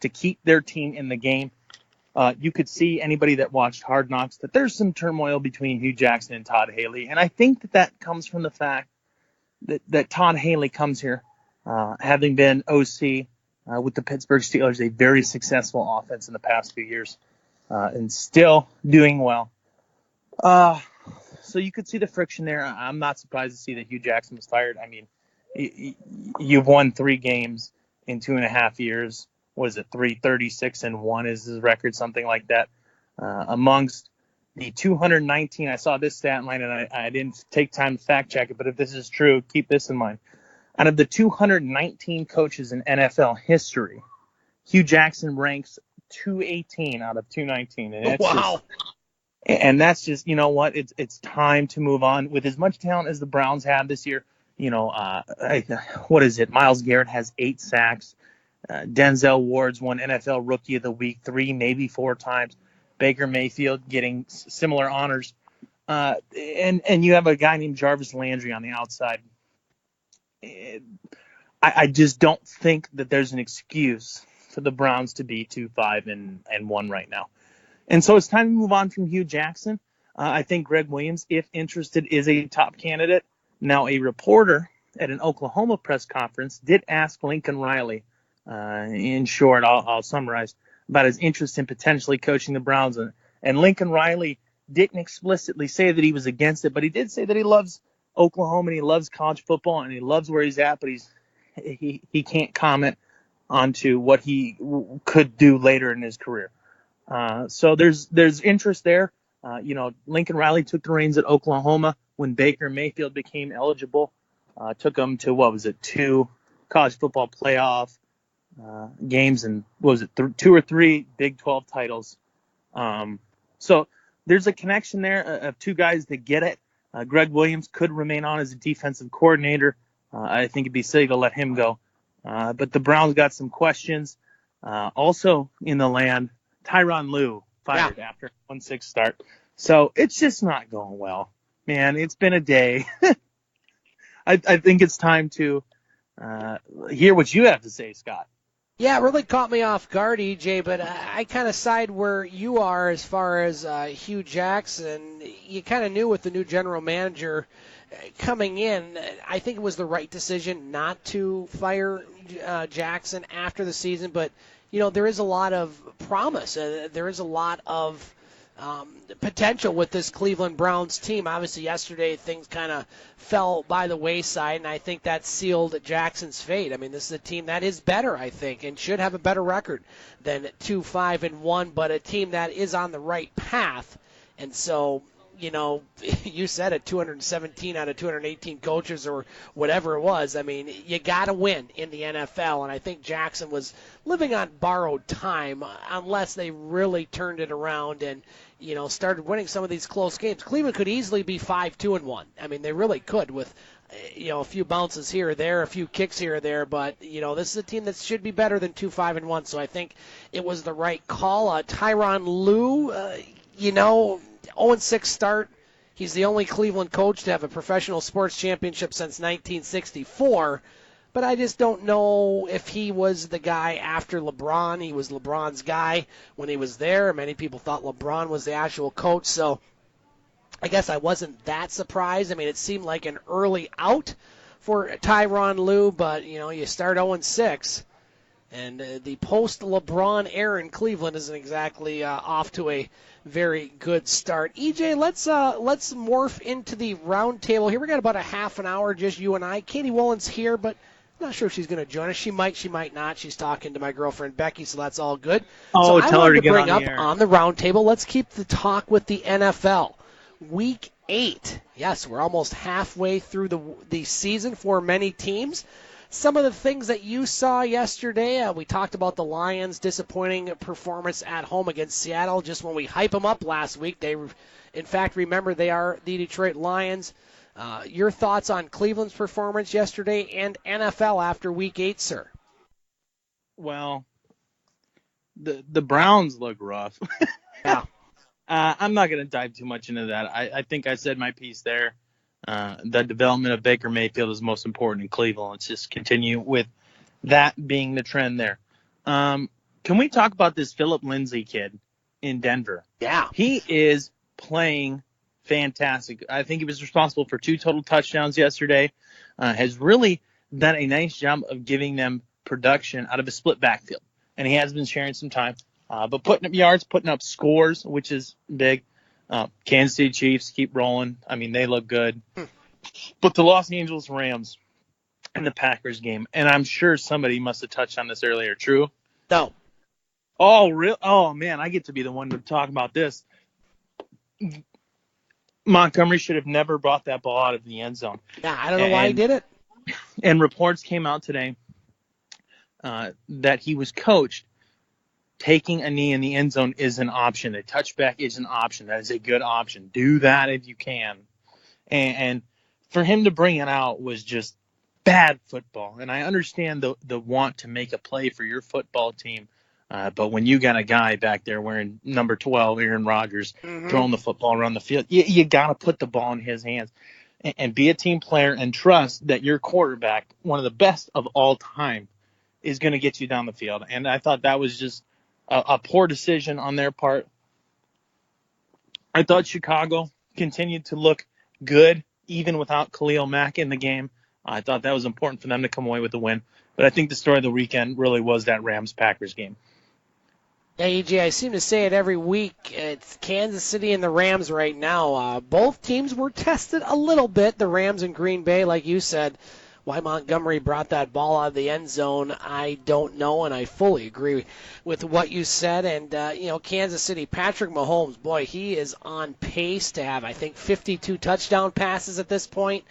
keep their team in the game. You could see anybody that watched Hard Knocks that there's some turmoil between Hugh Jackson and Todd Haley. And I think that comes from the fact that Todd Haley comes here having been OC with the Pittsburgh Steelers, a very successful offense in the past few years, and still doing well. So you could see the friction there. I'm not surprised to see that Hugh Jackson was fired. I mean, you've won 3 games in 2.5 years. What is it, 336-1 is his record, something like that. Amongst the 219, I saw this stat line, and I didn't take time to fact check it, but if this is true, keep this in mind. Out of the 219 coaches in NFL history, Hugh Jackson ranks 218 out of 219. And wow. And that's just, you know what, it's time to move on. With as much talent as the Browns have this year, what is it? Myles Garrett has 8 sacks. Denzel Ward's won NFL Rookie of the Week 3, maybe 4 times. Baker Mayfield getting similar honors. And you have a guy named Jarvis Landry on the outside. I just don't think that there's an excuse for the Browns to be 2-5-1 right now. And so it's time to move on from Hugh Jackson. I think Greg Williams, if interested, is a top candidate. Now, a reporter at an Oklahoma press conference did ask Lincoln Riley, in short, I'll summarize, about his interest in potentially coaching the Browns. And Lincoln Riley didn't explicitly say that he was against it, but he did say that he loves Oklahoma and he loves college football and he loves where he's at, but he can't comment onto what he could do later in his career. So there's interest there. Lincoln Riley took the reins at Oklahoma when Baker Mayfield became eligible. Took him to, 2 college football playoff games and what was it, 2 or 3 Big 12 titles. So there's a connection there of two guys that get it. Greg Williams could remain on as a defensive coordinator. I think it'd be silly to let him go. But the Browns got some questions. Also in the land, Tyronn Lue fired after a 1-6 start. So it's just not going well. Man, it's been a day. I think it's time to hear what you have to say, Scott. Yeah, it really caught me off guard, EJ, but I kind of side where you are as far as Hugh Jackson. You kind of knew with the new general manager coming in, I think it was the right decision not to fire Jackson after the season, but, there is a lot of promise. There is a lot of potential with this Cleveland Browns team. Obviously, yesterday things kind of fell by the wayside, and I think that sealed Jackson's fate. I mean, this is a team that is better, I think, and should have a better record than 2-5-1, but a team that is on the right path. And so, you said it, 217 out of 218 coaches or whatever it was. I mean, you got to win in the NFL, and I think Jackson was living on borrowed time unless they really turned it around and, started winning some of these close games. Cleveland could easily be 5-2-1. I mean, they really could with, a few bounces here or there, a few kicks here or there, but, this is a team that should be better than 2-5-1, so I think it was the right call. Tyronn Lue, 0-6 start. He's the only Cleveland coach to have a professional sports championship since 1964. But I just don't know if he was the guy after LeBron. He was LeBron's guy when he was there. Many people thought LeBron was the actual coach. So I guess I wasn't that surprised. I mean, it seemed like an early out for Tyronn Lue. But, you start 0-6. And the post-LeBron era in Cleveland isn't exactly off to a very good start. EJ, let's morph into the round table here. We got about a half an hour, just you and I. Katie Woolen's here, but I'm not sure if she's going to join us. She might not. She's talking to my girlfriend Becky, so that's all good. Oh, so tell her to get bring on up the air. On the round table. Let's keep the talk with the NFL. Week 8. Yes, we're almost halfway through the season for many teams. Some of the things that you saw yesterday, we talked about the Lions' disappointing performance at home against Seattle. Just when we hype them up last week, they, in fact, remember they are the Detroit Lions. Your thoughts on Cleveland's performance yesterday and NFL after Week 8, sir? Well, the Browns look rough. Yeah. I'm not going to dive too much into that. I think I said my piece there. The development of Baker Mayfield is most important in Cleveland. Let's just continue with that being the trend there. Can we talk about this Philip Lindsay kid in Denver? Yeah. He is playing fantastic. I think he was responsible for 2 total touchdowns yesterday. Has really done a nice job of giving them production out of a split backfield. And he has been sharing some time. But putting up yards, putting up scores, which is big. Kansas City Chiefs keep rolling. I mean, they look good. But the Los Angeles Rams and the Packers game, and I'm sure somebody must have touched on this earlier. True? No. Oh, real? Oh, man, I get to be the one to talk about this. Montgomery should have never brought that ball out of the end zone. Yeah, I don't know why he did it. And reports came out today that he was coached. Taking a knee in the end zone is an option. A touchback is an option. That is a good option. Do that if you can. And for him to bring it out was just bad football. And I understand the want to make a play for your football team. But when you got a guy back there wearing number 12, Aaron Rodgers, throwing the football around the field, you got to put the ball in his hands and be a team player and trust that your quarterback, one of the best of all time, is going to get you down the field. And I thought that was just a poor decision on their part. I thought Chicago continued to look good, even without Khalil Mack in the game. I thought that was important for them to come away with a win. But I think the story of the weekend really was that Rams-Packers game. Yeah, EJ, I seem to say it every week. It's Kansas City and the Rams right now. Both teams were tested a little bit. The Rams and Green Bay, like you said. Why Montgomery brought that ball out of the end zone, I don't know, and I fully agree with what you said. And, Kansas City, Patrick Mahomes, boy, he is on pace to have, I think, 52 touchdown passes at this point.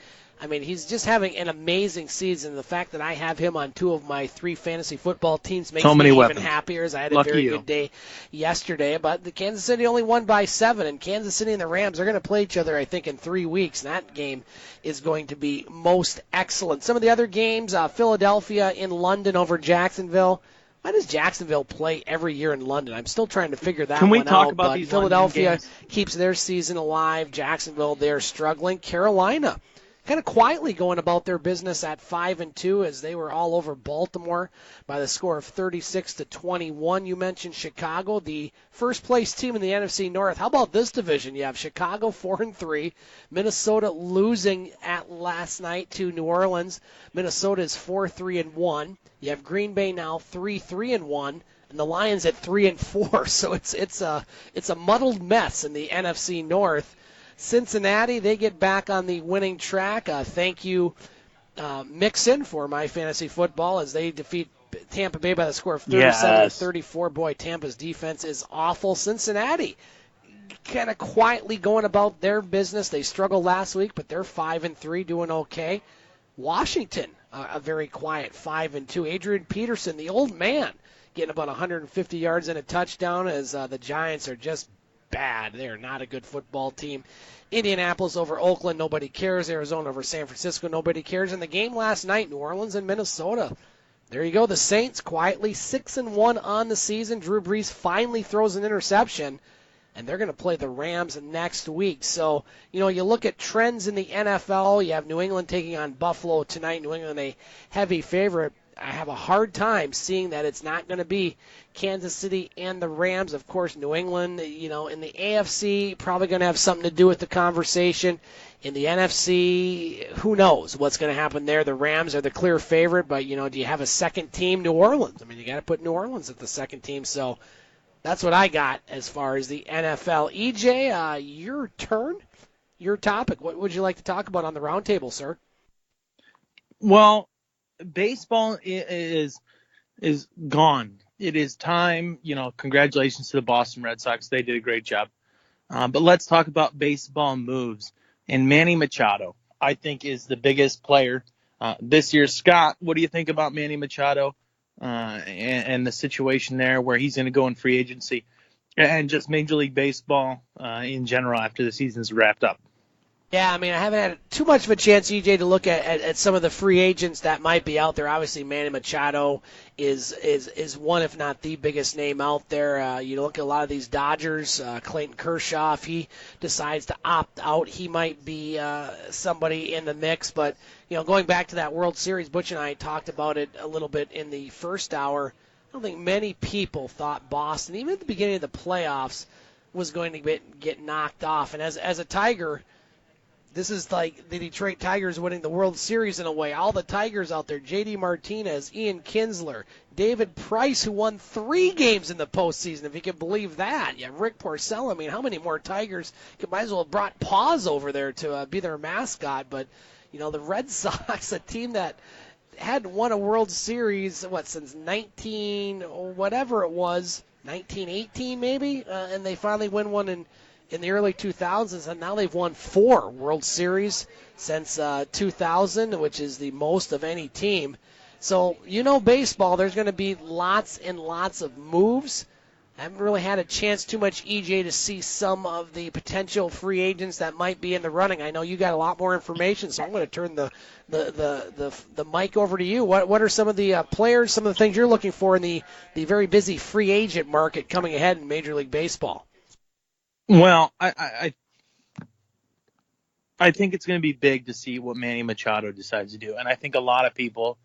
I mean, he's just having an amazing season. The fact that I have him on 2 of my 3 fantasy football teams makes me even happier, as I had a very good day yesterday. But the Kansas City only won by 7, and Kansas City and the Rams are going to play each other, I think, in 3 weeks. And that game is going to be most excellent. Some of the other games, Philadelphia in London over Jacksonville. Why does Jacksonville play every year in London? I'm still trying to figure that one out. Can we talk about these Philadelphia London games? Keeps their season alive. Jacksonville, they're struggling. Carolina, kind of quietly going about their business at 5-2, as they were all over Baltimore by the score of 36-21. You mentioned Chicago, the first place team in the NFC North. How about this division? You have Chicago 4-3, Minnesota losing at last night to New Orleans. Minnesota is 4-3-1. You have Green Bay now 3-3-1. And the Lions at 3-4. So it's a muddled mess in the NFC North. Cincinnati, they get back on the winning track. Thank you, Mixon, for my fantasy football as they defeat Tampa Bay by the score of 37-34. Boy, Tampa's defense is awful. Cincinnati kind of quietly going about their business. They struggled last week, but they're 5-3, doing okay. Washington, a very quiet 5-2. Adrian Peterson, the old man, getting about 150 yards and a touchdown, as the Giants are just bad. They are not a good football team. Indianapolis over Oakland, nobody cares. Arizona over San Francisco, nobody cares. And the game last night, New Orleans and Minnesota. There you go. The Saints quietly 6-1 on the season. Drew Brees finally throws an interception, and they're going to play the Rams next week. So, you look at trends in the NFL. You have New England taking on Buffalo tonight. New England a heavy favorite. I have a hard time seeing that it's not going to be Kansas City and the Rams. Of course, New England, in the AFC, probably going to have something to do with the conversation. In the NFC, who knows what's going to happen there. The Rams are the clear favorite, but, do you have a second team? New Orleans. I mean, you got to put New Orleans at the second team. So that's what I got as far as the NFL. EJ, your turn, your topic. What would you like to talk about on the roundtable, sir? Well, baseball is gone. It is time. Congratulations to the Boston Red Sox. They did a great job. But let's talk about baseball moves. And Manny Machado, I think, is the biggest player this year. Scott, what do you think about Manny Machado and the situation there where he's going to go in free agency and just Major League Baseball in general after the season's wrapped up? Yeah, I mean, I haven't had too much of a chance, EJ, to look at some of the free agents that might be out there. Obviously, Manny Machado is one, if not the biggest name out there. You look at a lot of these Dodgers, Clayton Kershaw, if he decides to opt out, he might be somebody in the mix. But, going back to that World Series, Butch and I talked about it a little bit in the first hour. I don't think many people thought Boston, even at the beginning of the playoffs, was going to get knocked off. And as a Tiger, this is like the Detroit Tigers winning the World Series in a way. All the Tigers out there, J.D. Martinez, Ian Kinsler, David Price, who won 3 games in the postseason, if you can believe that. Yeah, Rick Porcello. I mean, how many more Tigers might as well have brought Paws over there to be their mascot. But, the Red Sox, a team that hadn't won a World Series, since 1918 maybe? And they finally win one in the early 2000s, and now they've won 4 World Series since 2000, which is the most of any team. So, baseball, there's going to be lots and lots of moves. I haven't really had a chance too much, EJ, to see some of the potential free agents that might be in the running. I know you got a lot more information, so I'm going to turn the mic over to you. What are some of the players, some of the things you're looking for in the very busy free agent market coming ahead in Major League Baseball? Well, I think it's going to be big to see what Manny Machado decides to do. And I think a lot of people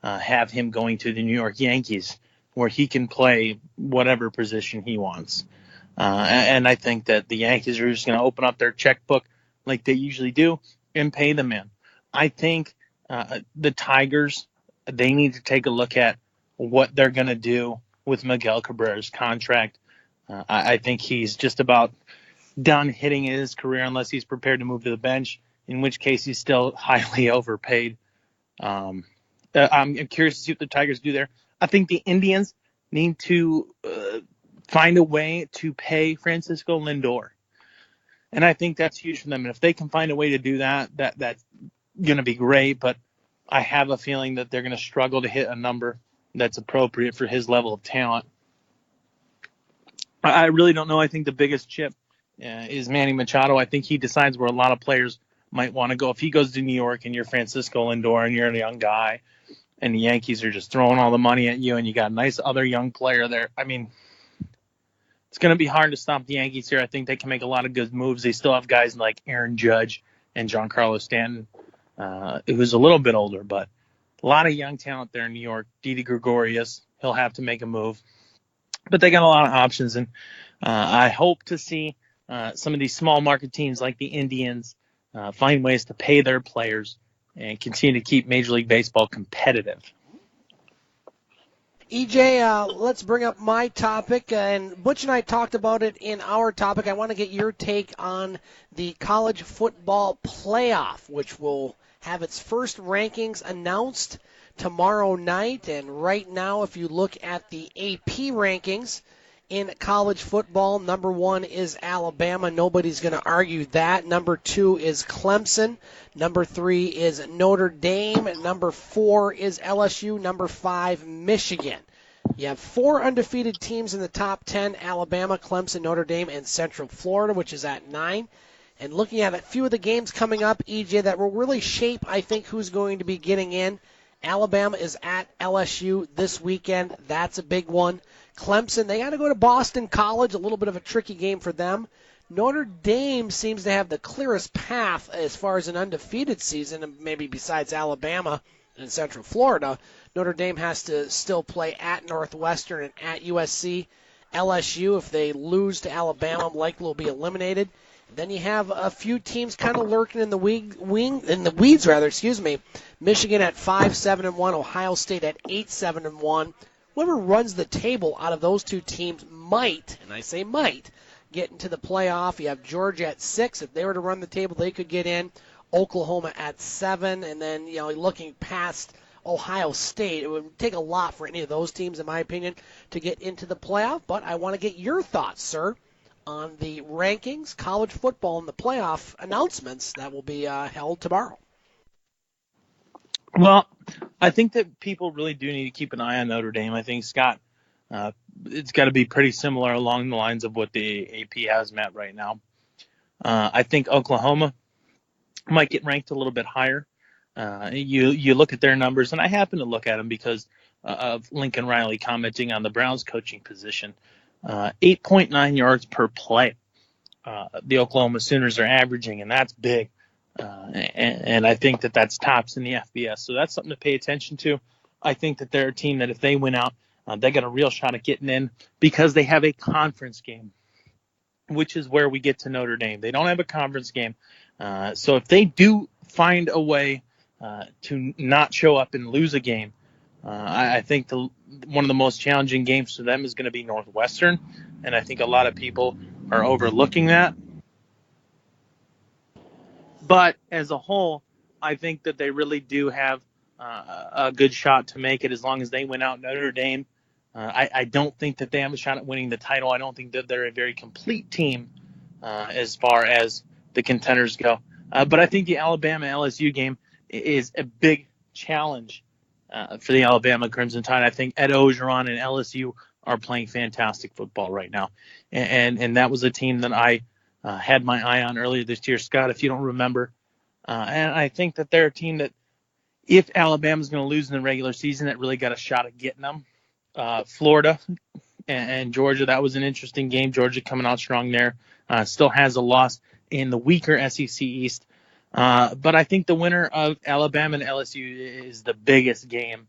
have him going to the New York Yankees, where he can play whatever position he wants. And I think that the Yankees are just going to open up their checkbook like they usually do and pay the man. I think the Tigers, they need to take a look at what they're going to do with Miguel Cabrera's contract. I think he's just about done hitting in his career unless he's prepared to move to the bench, in which case he's still highly overpaid. I'm curious to see what the Tigers do there. I think the Indians need to find a way to pay Francisco Lindor. And I think that's huge for them. And if they can find a way to do that going to be great, but I have a feeling that they're going to struggle to hit a number that's appropriate for his level of talent. I really don't know. I think the biggest chip is Manny Machado. I think he decides where a lot of players might want to go. If he goes to New York and you're Francisco Lindor and you're a young guy and the Yankees are just throwing all the money at you and you got a nice other young player there, I mean, it's going to be hard to stop the Yankees here. I think they can make a lot of good moves. They still have guys like Aaron Judge and Giancarlo Stanton, who's a little bit older, but a lot of young talent there in New York. Didi Gregorius, he'll have to make a move. But they got a lot of options, and I hope to see some of these small market teams like the Indians find ways to pay their players and continue to keep Major League Baseball competitive. EJ, let's bring up my topic, and Butch and I talked about it in our topic. I want to get your take on the college football playoff, which will have its first rankings announced tomorrow night. And right now, if you look at the AP rankings in college football, number 1 is Alabama. Nobody's going to argue that. Number 2 is Clemson. Number 3 is Notre Dame. Number 4 is LSU. Number 5, Michigan. You have 4 undefeated teams in the top 10, Alabama, Clemson, Notre Dame, and Central Florida, which is at 9. And looking at a few of the games coming up, EJ, that will really shape, I think, who's going to be getting in. Alabama is at LSU this weekend. That's a big one. Clemson, they got to go to Boston College, a little bit of a tricky game for them. Notre Dame seems to have the clearest path as far as an undefeated season, and maybe besides Alabama and Central Florida. Notre Dame has to still play at Northwestern and at USC. LSU, if they lose to Alabama, likely will be eliminated. Then you have a few teams kind of lurking in the weeds. Michigan at 5-7-1, Ohio State at 8-7-1. Whoever runs the table out of those two teams might, and I say might, get into the playoff. You have Georgia at 6. If they were to run the table, they could get in. Oklahoma at 7, and then looking past Ohio State, it would take a lot for any of those teams, in my opinion, to get into the playoff. But I want to get your thoughts, sir, on the rankings, college football, and the playoff announcements that will be held tomorrow. Well, I think that people really do need to keep an eye on Notre Dame. I think, Scott, it's got to be pretty similar along the lines of what the AP has them at right now. I think Oklahoma might get ranked a little bit higher. You look at their numbers, and I happen to look at them because of Lincoln Riley commenting on the Browns coaching position. 8.9 yards per play. The Oklahoma Sooners are averaging, and that's big. And I think that that's tops in the FBS. So that's something to pay attention to. I think that they're a team that if they win out, they got a real shot at getting in because they have a conference game, which is where we get to Notre Dame. They don't have a conference game. So if they do find a way to not show up and lose a game, I think one of the most challenging games for them is going to be Northwestern, and I think a lot of people are overlooking that. But as a whole, I think that they really do have a good shot to make it as long as they win out Notre Dame. I don't think that they have a shot at winning the title. I don't think that they're a very complete team as far as the contenders go. But I think the Alabama-LSU game is a big challenge for the Alabama Crimson Tide. I think Ed Orgeron and LSU are playing fantastic football right now. And that was a team that I had my eye on earlier this year, Scott, if you don't remember. And I think that they're a team that if Alabama's going to lose in the regular season, that really got a shot at getting them. Florida and Georgia, that was an interesting game. Georgia coming out strong there. Still has a loss in the weaker SEC East. But I think the winner of Alabama and LSU is the biggest game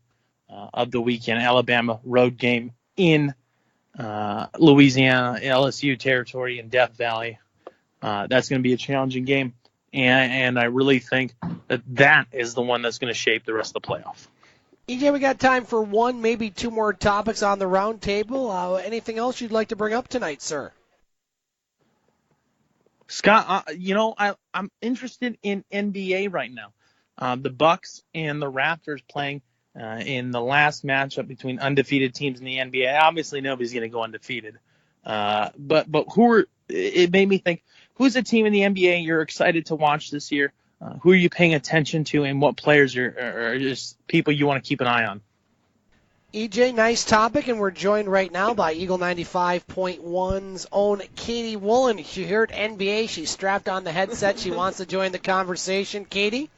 of the weekend. Alabama road game in Louisiana, LSU territory in Death Valley. That's going to be a challenging game. And I really think that is the one that's going to shape the rest of the playoff. EJ, we got time for one, maybe two more topics on the round table. Anything else you'd like to bring up tonight, sir? Scott, I'm interested in NBA right now. The Bucks and the Raptors playing in the last matchup between undefeated teams in the NBA. Obviously, nobody's going to go undefeated. But it made me think, who's a team in the NBA you're excited to watch this year? Who are you paying attention to, and what players are just people you want to keep an eye on? EJ, nice topic, and we're joined right now by Eagle 95.1's own Katie Woolen. She heard NBA. She's strapped on the headset. She wants to join the conversation. Katie,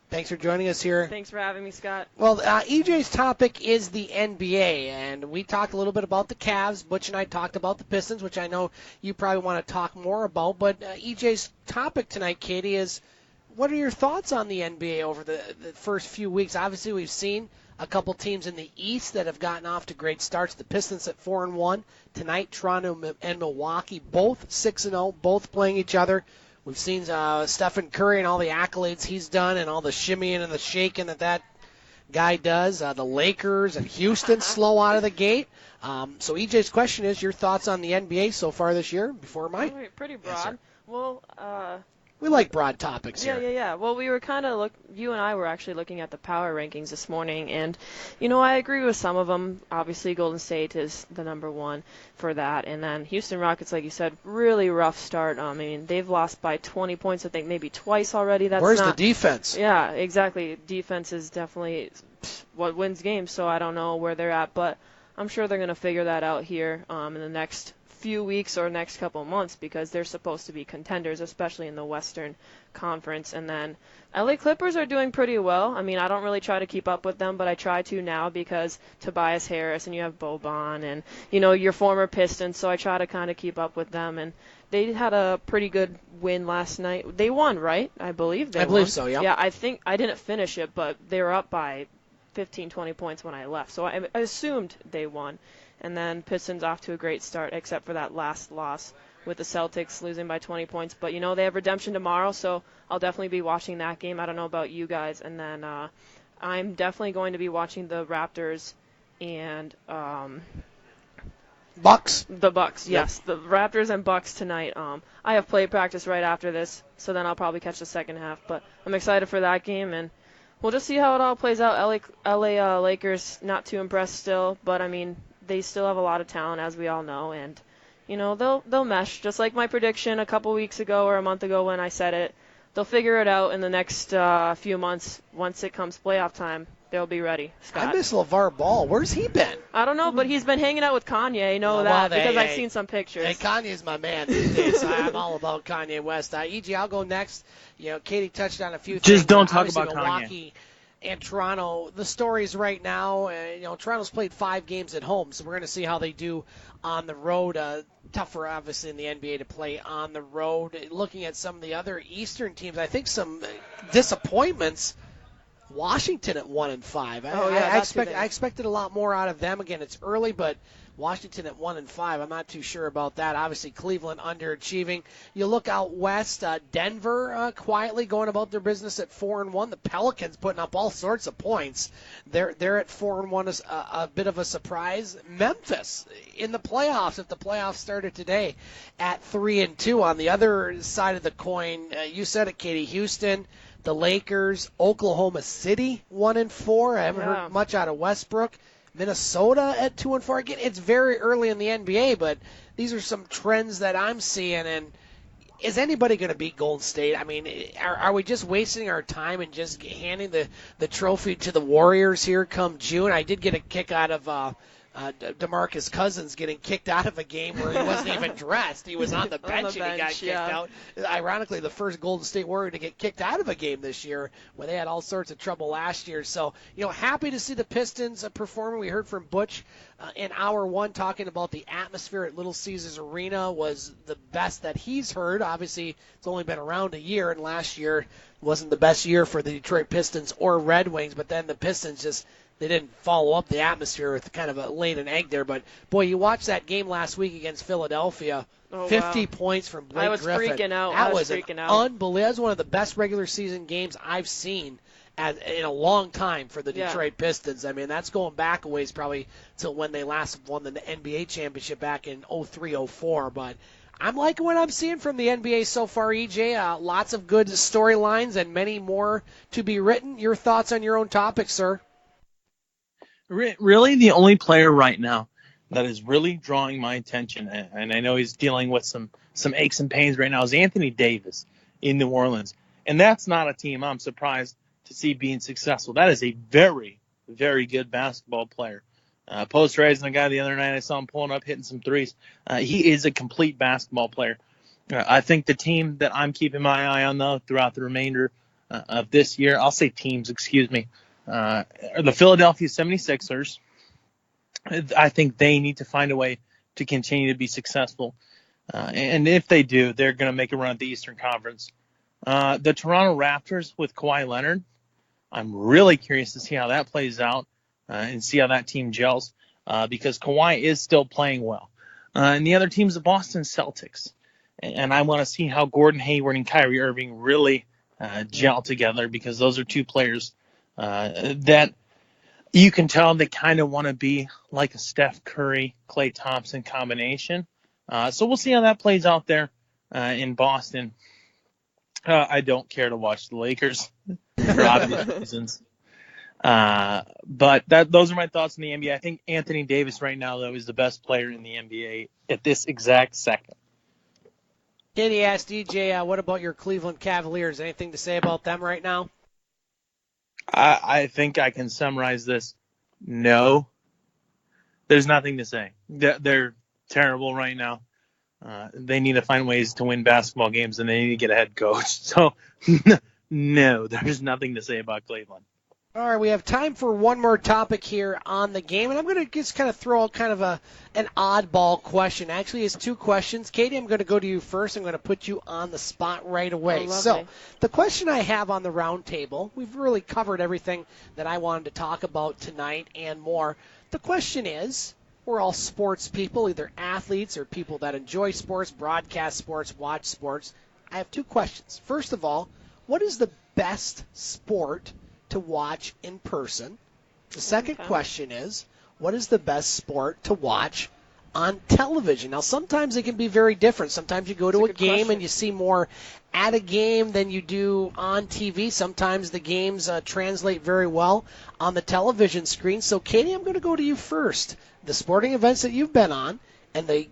thanks for joining us here. Thanks for having me, Scott. Well, EJ's topic is the NBA, and we talked a little bit about the Cavs. Butch and I talked about the Pistons, which I know you probably want to talk more about. But EJ's topic tonight, Katie, is what are your thoughts on the NBA over the first few weeks? Obviously, we've seen a couple teams in the East that have gotten off to great starts. The Pistons at 4-1 tonight. Toronto and Milwaukee both 6-0, both playing each other. We've seen Stephen Curry and all the accolades he's done and all the shimmying and the shaking that guy does. The Lakers and Houston slow out of the gate. So EJ's question is your thoughts on the NBA so far this year before mine? Pretty broad. Yes, well, we like broad topics here. Yeah. Well, we were you and I were actually looking at the power rankings this morning, and, I agree with some of them. Obviously, Golden State is the number one for that. And then Houston Rockets, like you said, really rough start. I mean, they've lost by 20 points, I think, maybe twice already. Where's the defense? Yeah, exactly. Defense is definitely what wins games, so I don't know where they're at, but I'm sure they're going to figure that out here in the next few weeks or next couple of months, because they're supposed to be contenders, especially in the Western Conference. And then LA Clippers are doing pretty well. I mean, I don't really try to keep up with them, but I try to now because Tobias Harris and you have Boban and, your former Pistons, so I try to kind of keep up with them. And they had a pretty good win last night. They won, right? I believe I believe so, yeah. Yeah, I think I didn't finish it, but they were up by 15, 20 points when I left, so I assumed they won. And then Pistons off to a great start, except for that last loss with the Celtics losing by 20 points. But, they have redemption tomorrow, so I'll definitely be watching that game. I don't know about you guys. And then I'm definitely going to be watching the Raptors and Bucks. The Bucks, yes. Yep. The Raptors and Bucks tonight. I have play practice right after this, so then I'll probably catch the second half. But I'm excited for that game, and we'll just see how it all plays out. LA Lakers, not too impressed still, but, I mean, they still have a lot of talent, as we all know, and they'll mesh. Just like my prediction a couple weeks ago or a month ago when I said it, they'll figure it out in the next few months. Once it comes playoff time, they'll be ready. Scott. I miss LeVar Ball. Where's he been? I don't know, but he's been hanging out with Kanye. Because I've seen some pictures. Hey, Kanye's my man these days, so I'm all about Kanye West. EG, I'll go next. Katie touched on a few things. Just don't talk about Milwaukee Kanye. And Toronto, the stories right now, Toronto's played 5 games at home, so we're going to see how they do on the road. Tougher, obviously, in the NBA to play on the road. Looking at some of the other Eastern teams, I think some disappointments. Washington at 1-5. I expected a lot more out of them. Again, it's early, but Washington at 1-5. I'm not too sure about that. Obviously, Cleveland underachieving. You look out west, Denver quietly going about their business at 4-1. The Pelicans putting up all sorts of points. They're at 4-1 is a bit of a surprise. Memphis in the playoffs, if the playoffs started today, at 3-2. On the other side of the coin, you said it, Katie. Houston, the Lakers, Oklahoma City 1-4. I haven't heard much out of Westbrook. Minnesota at 2-4. Again, it's very early in the NBA, but these are some trends that I'm seeing. And is anybody going to beat Golden State? I mean, are we just wasting our time and just handing the trophy to the Warriors here come June? I did get a kick out of DeMarcus Cousins getting kicked out of a game where he wasn't even dressed. He was on the bench and he got kicked out. Ironically, the first Golden State Warrior to get kicked out of a game this year when they had all sorts of trouble last year. So, happy to see the Pistons performing. We heard from Butch in hour one talking about the atmosphere at Little Caesars Arena was the best that he's heard. Obviously, it's only been around a year, and last year wasn't the best year for the Detroit Pistons or Red Wings, but then the Pistons they didn't follow up the atmosphere with kind of laid an egg there. But, boy, you watched that game last week against Philadelphia. 50 points from Blake Griffin. I was freaking out. That was unbelievable. That was one of the best regular season games I've seen in a long time for the Detroit Pistons. I mean, that's going back a ways probably till when they last won the NBA championship back in 03-04. But I'm liking what I'm seeing from the NBA so far, EJ. Lots of good storylines and many more to be written. Your thoughts on your own topic, sir? Really, the only player right now that is really drawing my attention, and I know he's dealing with some aches and pains right now, is Anthony Davis in New Orleans. And that's not a team I'm surprised to see being successful. That is a very, very good basketball player. Post-raising a guy the other night, I saw him pulling up, hitting some threes. He is a complete basketball player. I think the team that I'm keeping my eye on, though, throughout the remainder of this year, I'll say teams, are the Philadelphia 76ers. I think they need to find a way to continue to be successful. And if they do, they're going to make a run at the Eastern Conference. The Toronto Raptors with Kawhi Leonard, I'm really curious to see how that plays out and see how that team gels because Kawhi is still playing well. And the other team's the Boston Celtics. And I want to see how Gordon Hayward and Kyrie Irving really gel together because those are two players that you can tell they kind of want to be like a Steph Curry, Klay Thompson combination. So we'll see how that plays out there in Boston. I don't care to watch the Lakers for obvious reasons. But those are my thoughts on the NBA. I think Anthony Davis right now, though, is the best player in the NBA at this exact second. Katie asked DJ, what about your Cleveland Cavaliers? Anything to say about them right now? I think I can summarize this. No. There's nothing to say. They're terrible right now. They need to find ways to win basketball games, and they need to get a head coach. So, no, there's nothing to say about Cleveland. All right, we have time for one more topic here on the game, and I'm going to just kind of throw out kind of an oddball question. Actually, it's two questions. Katie, I'm going to go to you first. I'm going to put you on the spot right away. So, the question I have on the round table, we've really covered everything that I wanted to talk about tonight and more. The question is, we're all sports people, either athletes or people that enjoy sports, broadcast sports, watch sports. I have two questions. First of all, what is the best sport to watch in person? The second question is, what is the best sport to watch on television? Now, sometimes it can be very different. Sometimes you go to a game and you see more at a game than you do on TV. Sometimes the games translate very well on the television screen. So, Katie, I'm going to go to you first. The sporting events that you've been on and the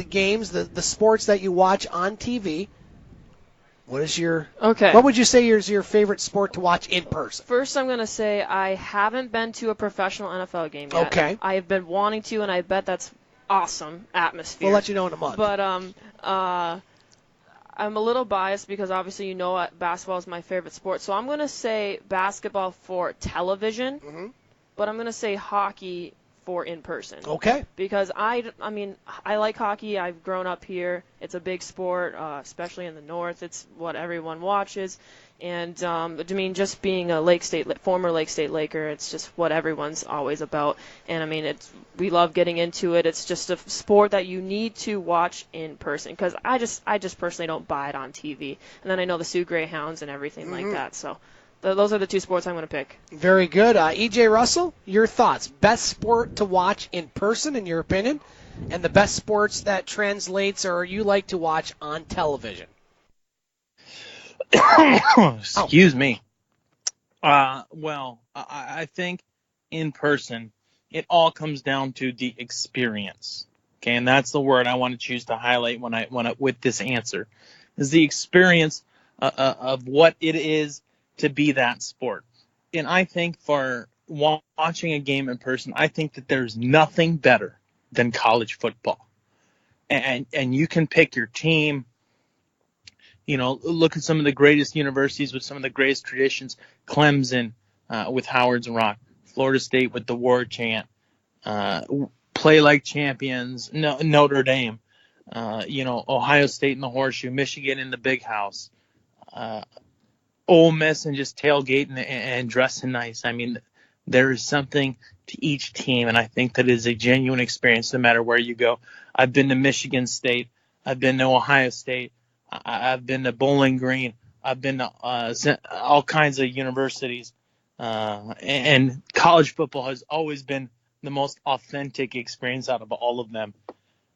games, the sports that you watch on TV. What is what would you say is your favorite sport to watch in person? First, I'm going to say I haven't been to a professional NFL game yet. Okay. I have been wanting to, and I bet that's awesome atmosphere. We'll let you know in a month. But I'm a little biased because obviously you know basketball is my favorite sport. So I'm going to say basketball for television, but I'm going to say hockey for in person. Okay. Because I like hockey. I've grown up here. It's a big sport, especially in the North. It's what everyone watches. And, just being a former Lake State Laker, it's just what everyone's always about. And, we love getting into it. It's just a sport that you need to watch in person because I just personally don't buy it on TV. And then I know the Soo Greyhounds and everything like that. So those are the two sports I'm going to pick. Very good. EJ Russell, your thoughts. Best sport to watch in person, in your opinion, and the best sports that translates or you like to watch on television? Excuse me. I think in person, it all comes down to the experience. Okay, and that's the word I want to choose to highlight with this answer, is the experience of what it is to be that sport. And I think for watching a game in person, I think that there's nothing better than college football. And you can pick your team. Look at some of the greatest universities with some of the greatest traditions. Clemson with Howard's Rock, Florida State with the War Chant, Play Like Champions, Notre Dame, Ohio State in the Horseshoe, Michigan in the Big House, Ole Miss and just tailgating and dressing nice. There is something to each team, and I think that is a genuine experience no matter where you go. I've been to Michigan State. I've been to Ohio State. I've been to Bowling Green. I've been to all kinds of universities. And college football has always been the most authentic experience out of all of them.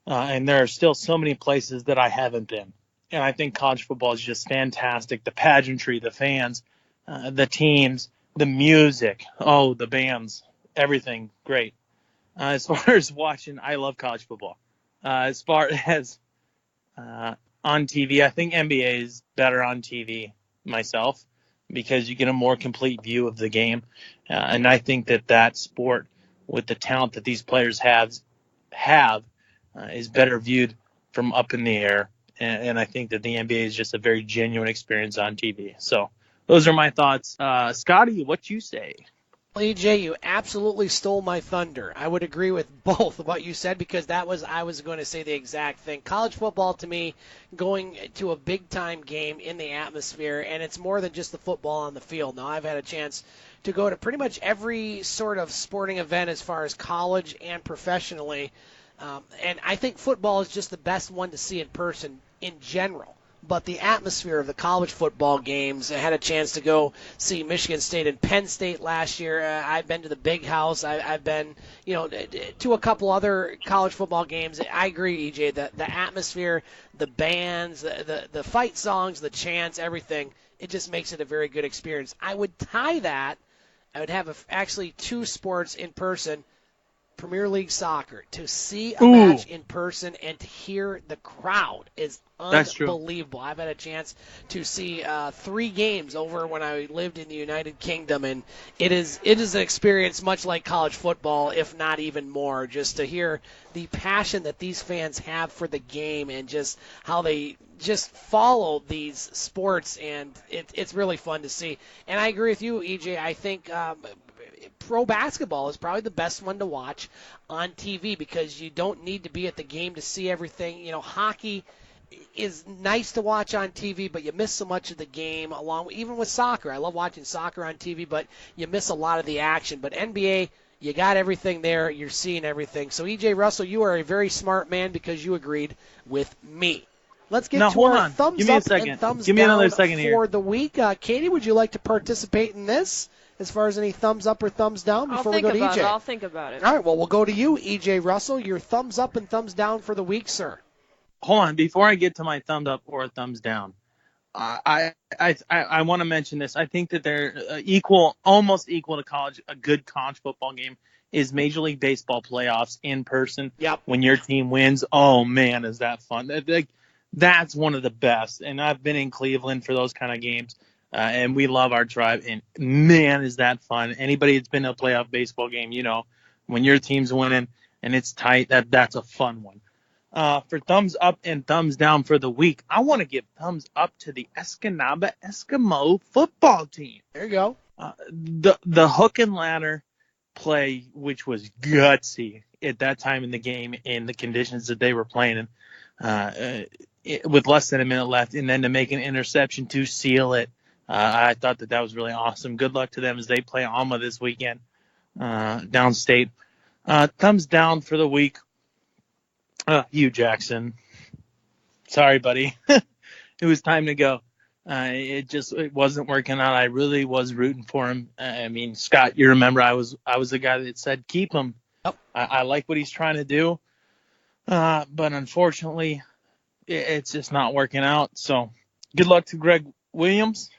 And there are still so many places that I haven't been. And I think college football is just fantastic. The pageantry, the fans, the teams, the music, the bands, everything great. As far as watching, I love college football. As far as on TV. I think NBA is better on TV myself because you get a more complete view of the game. And I think that sport, with the talent that these players have is better viewed from up in the air. And I think that the NBA is just a very genuine experience on TV. So those are my thoughts. Scotty, what you say? EJ, you absolutely stole my thunder. I would agree with both of what you said because I was going to say the exact thing. College football, to me, going to a big-time game in the atmosphere, and it's more than just the football on the field. Now, I've had a chance to go to pretty much every sort of sporting event as far as college and professionally, and I think football is just the best one to see in person in general. But the atmosphere of the college football games, I had a chance to go see Michigan State and Penn State last year. I've been to the Big House. I've been, to a couple other college football games. I agree, EJ, the atmosphere, the bands, the fight songs, the chants, everything, it just makes it a very good experience. I would tie that. I would have actually two sports in person. Premier League soccer, to see a match in person and to hear the crowd is unbelievable. I've had a chance to see 3 games over when I lived in the United Kingdom, and it is an experience much like college football, if not even more, just to hear the passion that these fans have for the game and just how they just follow these sports, and it's really fun to see. And I agree with you, EJ. I think pro basketball is probably the best one to watch on TV because you don't need to be at the game to see everything. Hockey is nice to watch on TV, but you miss so much of the game even with soccer. I love watching soccer on TV, but you miss a lot of the action. But NBA, you got everything there. You're seeing everything. So, EJ Russell, you are a very smart man because you agreed with me. Let's get to our thumbs up and thumbs down for the week. Katie, would you like to participate in this? As far as any thumbs up or thumbs down before we go to EJ? I'll think about it. All right, well, we'll go to you, EJ Russell. Your thumbs up and thumbs down for the week, sir. Hold on. Before I get to my thumbs up or thumbs down, I want to mention this. I think that they're almost equal to college. A good college football game is Major League Baseball playoffs in person. Yep. When your team wins, oh, man, is that fun. That's one of the best. And I've been in Cleveland for those kind of games. And we love our tribe, and man, is that fun. Anybody that's been to a playoff baseball game, when your team's winning and it's tight, that's a fun one. For thumbs up and thumbs down for the week, I want to give thumbs up to the Escanaba Eskimo football team. There you go. The hook and ladder play, which was gutsy at that time in the game in the conditions that they were playing in, with less than a minute left, and then to make an interception to seal it. I thought that was really awesome. Good luck to them as they play Alma this weekend, downstate. Thumbs down for the week. Hugh Jackson. Sorry, buddy. It was time to go. It wasn't working out. I really was rooting for him. I mean, Scott, you remember I was the guy that said keep him. Yep. I like what he's trying to do, but unfortunately, it's just not working out. So good luck to Greg Williams.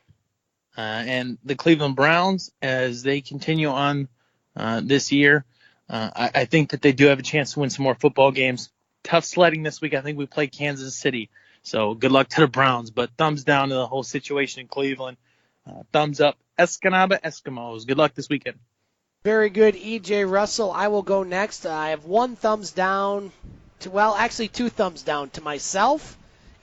And the Cleveland Browns as they continue on this year. I think that they do have a chance to win some more football games. Tough sledding this week. I think we play Kansas City. So good luck to the Browns. But thumbs down to the whole situation in Cleveland. Thumbs up, Escanaba Eskimos. Good luck this weekend. Very good, EJ Russell. I will go next. I have one thumbs down actually 2 thumbs down to myself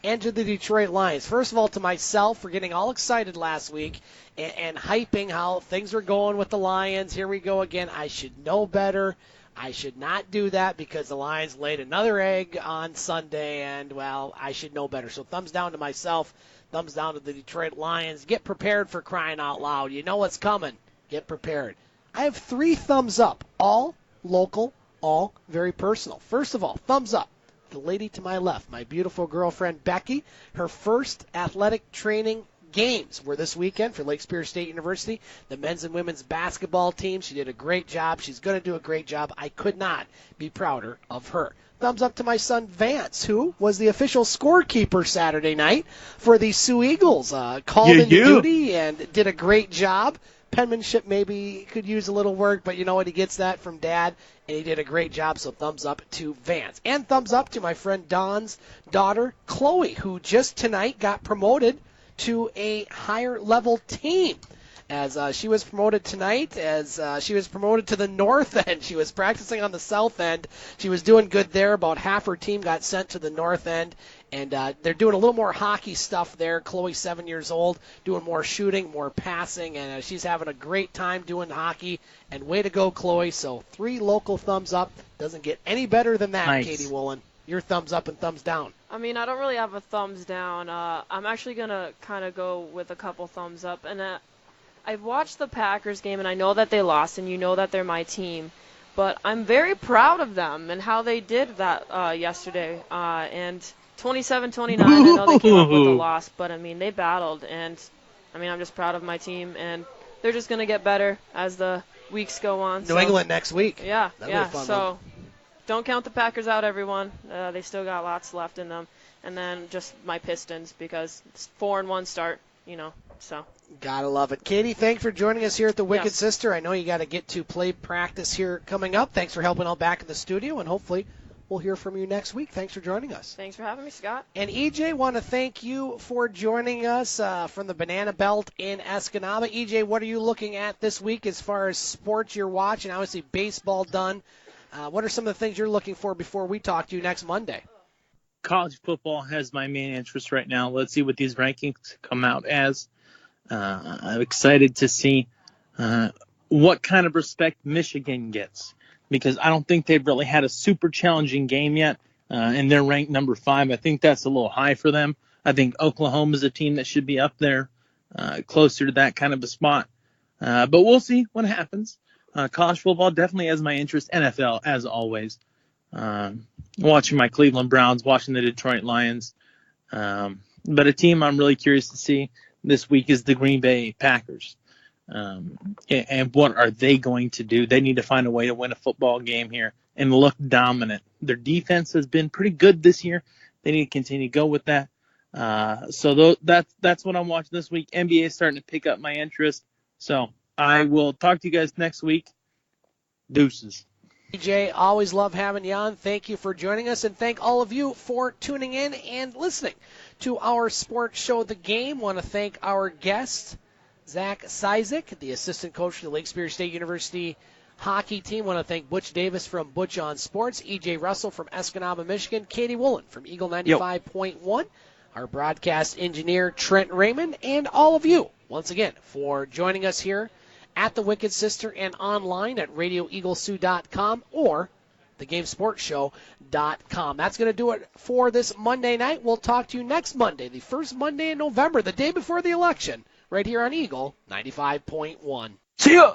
and to the Detroit Lions. First of all, to myself for getting all excited last week and hyping how things were going with the Lions. Here we go again. I should know better. I should not do that because the Lions laid another egg on Sunday, and, well, I should know better. So thumbs down to myself, thumbs down to the Detroit Lions. Get prepared for crying out loud. You know what's coming. Get prepared. I have 3 thumbs up, all local, all very personal. First of all, thumbs up. The lady to my left, my beautiful girlfriend Becky, her first athletic training games were this weekend for Lake Superior State University. The men's and women's basketball team, she did a great job. She's going to do a great job. I could not be prouder of her. Thumbs up to my son Vance, who was the official scorekeeper Saturday night for the Sioux Eagles. Called into duty and did a great job. penmanship maybe could use a little work, but you know what? He gets that from Dad, and he did a great job, so thumbs up to Vance. And thumbs up to my friend Don's daughter, Chloe, who just tonight got promoted to a higher level team. As she was promoted tonight, as she was promoted to the north end. She was practicing on the south end. She was doing good there. About half her team got sent to the north end, and they're doing a little more hockey stuff there. Chloe's 7 years old, doing more shooting, more passing, and she's having a great time doing hockey. And way to go, Chloe. So 3 local thumbs up. Doesn't get any better than that, Nice. Katie Woolen. Your thumbs up and thumbs down. I mean, I don't really have a thumbs down. I'm actually going to kind of go with a couple thumbs up. And I've watched the Packers game, and I know that they lost, and you know that they're my team. But I'm very proud of them and how they did that yesterday. And 27-29, I know they came up with a loss, but, I mean, they battled. And, I mean, I'm just proud of my team, and they're just going to get better as the weeks go on. New England next week. Yeah, That'll be a fun one. Don't count the Packers out, everyone. They still got lots left in them. And then just my Pistons, because it's 4-1 start, you know, so. Gotta love it. Katie, thanks for joining us here at the Wicked Yes. Sister. I know you got to get to play practice here coming up. Thanks for helping out back in the studio, and hopefully we'll hear from you next week. Thanks for joining us. Thanks for having me, Scott. And EJ, want to thank you for joining us from the Banana Belt in Escanaba. EJ, what are you looking at this week as far as sports you're watching? Obviously, baseball done. What are some of the things you're looking for before we talk to you next Monday? College football has my main interest right now. Let's see what these rankings come out as. I'm excited to see what kind of respect Michigan gets, because I don't think they've really had a super challenging game yet, and they're ranked number 5. I think that's a little high for them. I think Oklahoma is a team that should be up there, closer to that kind of a spot. But we'll see what happens. College football definitely has my interest. NFL, as always. Watching my Cleveland Browns, watching the Detroit Lions. But a team I'm really curious to see this week is the Green Bay Packers. And what are they going to do? They need to find a way to win a football game here and look dominant. Their defense has been pretty good this year. They need to continue to go with that. So that's what I'm watching this week. NBA is starting to pick up my interest. So I will talk to you guys next week. Deuces. EJ, always love having you on. Thank you for joining us, and thank all of you for tuning in and listening to our sports show, The Game. Want to thank our guest, Zack Cisek, the assistant coach for the Lake Superior State University hockey team. Want to thank Butch Davis from Butch On Sports, EJ Russell from Escanaba, Michigan, Katie Woolen from Eagle 95.1, our broadcast engineer, Trent Raymond, and all of you, once again, for joining us here at the Wicked Sister and online at RadioEagleSoo.com or TheGameSportsShow.com. That's going to do it for this Monday night. We'll talk to you next Monday, the first Monday in November, the day before the election, right here on Eagle 95.1. See ya!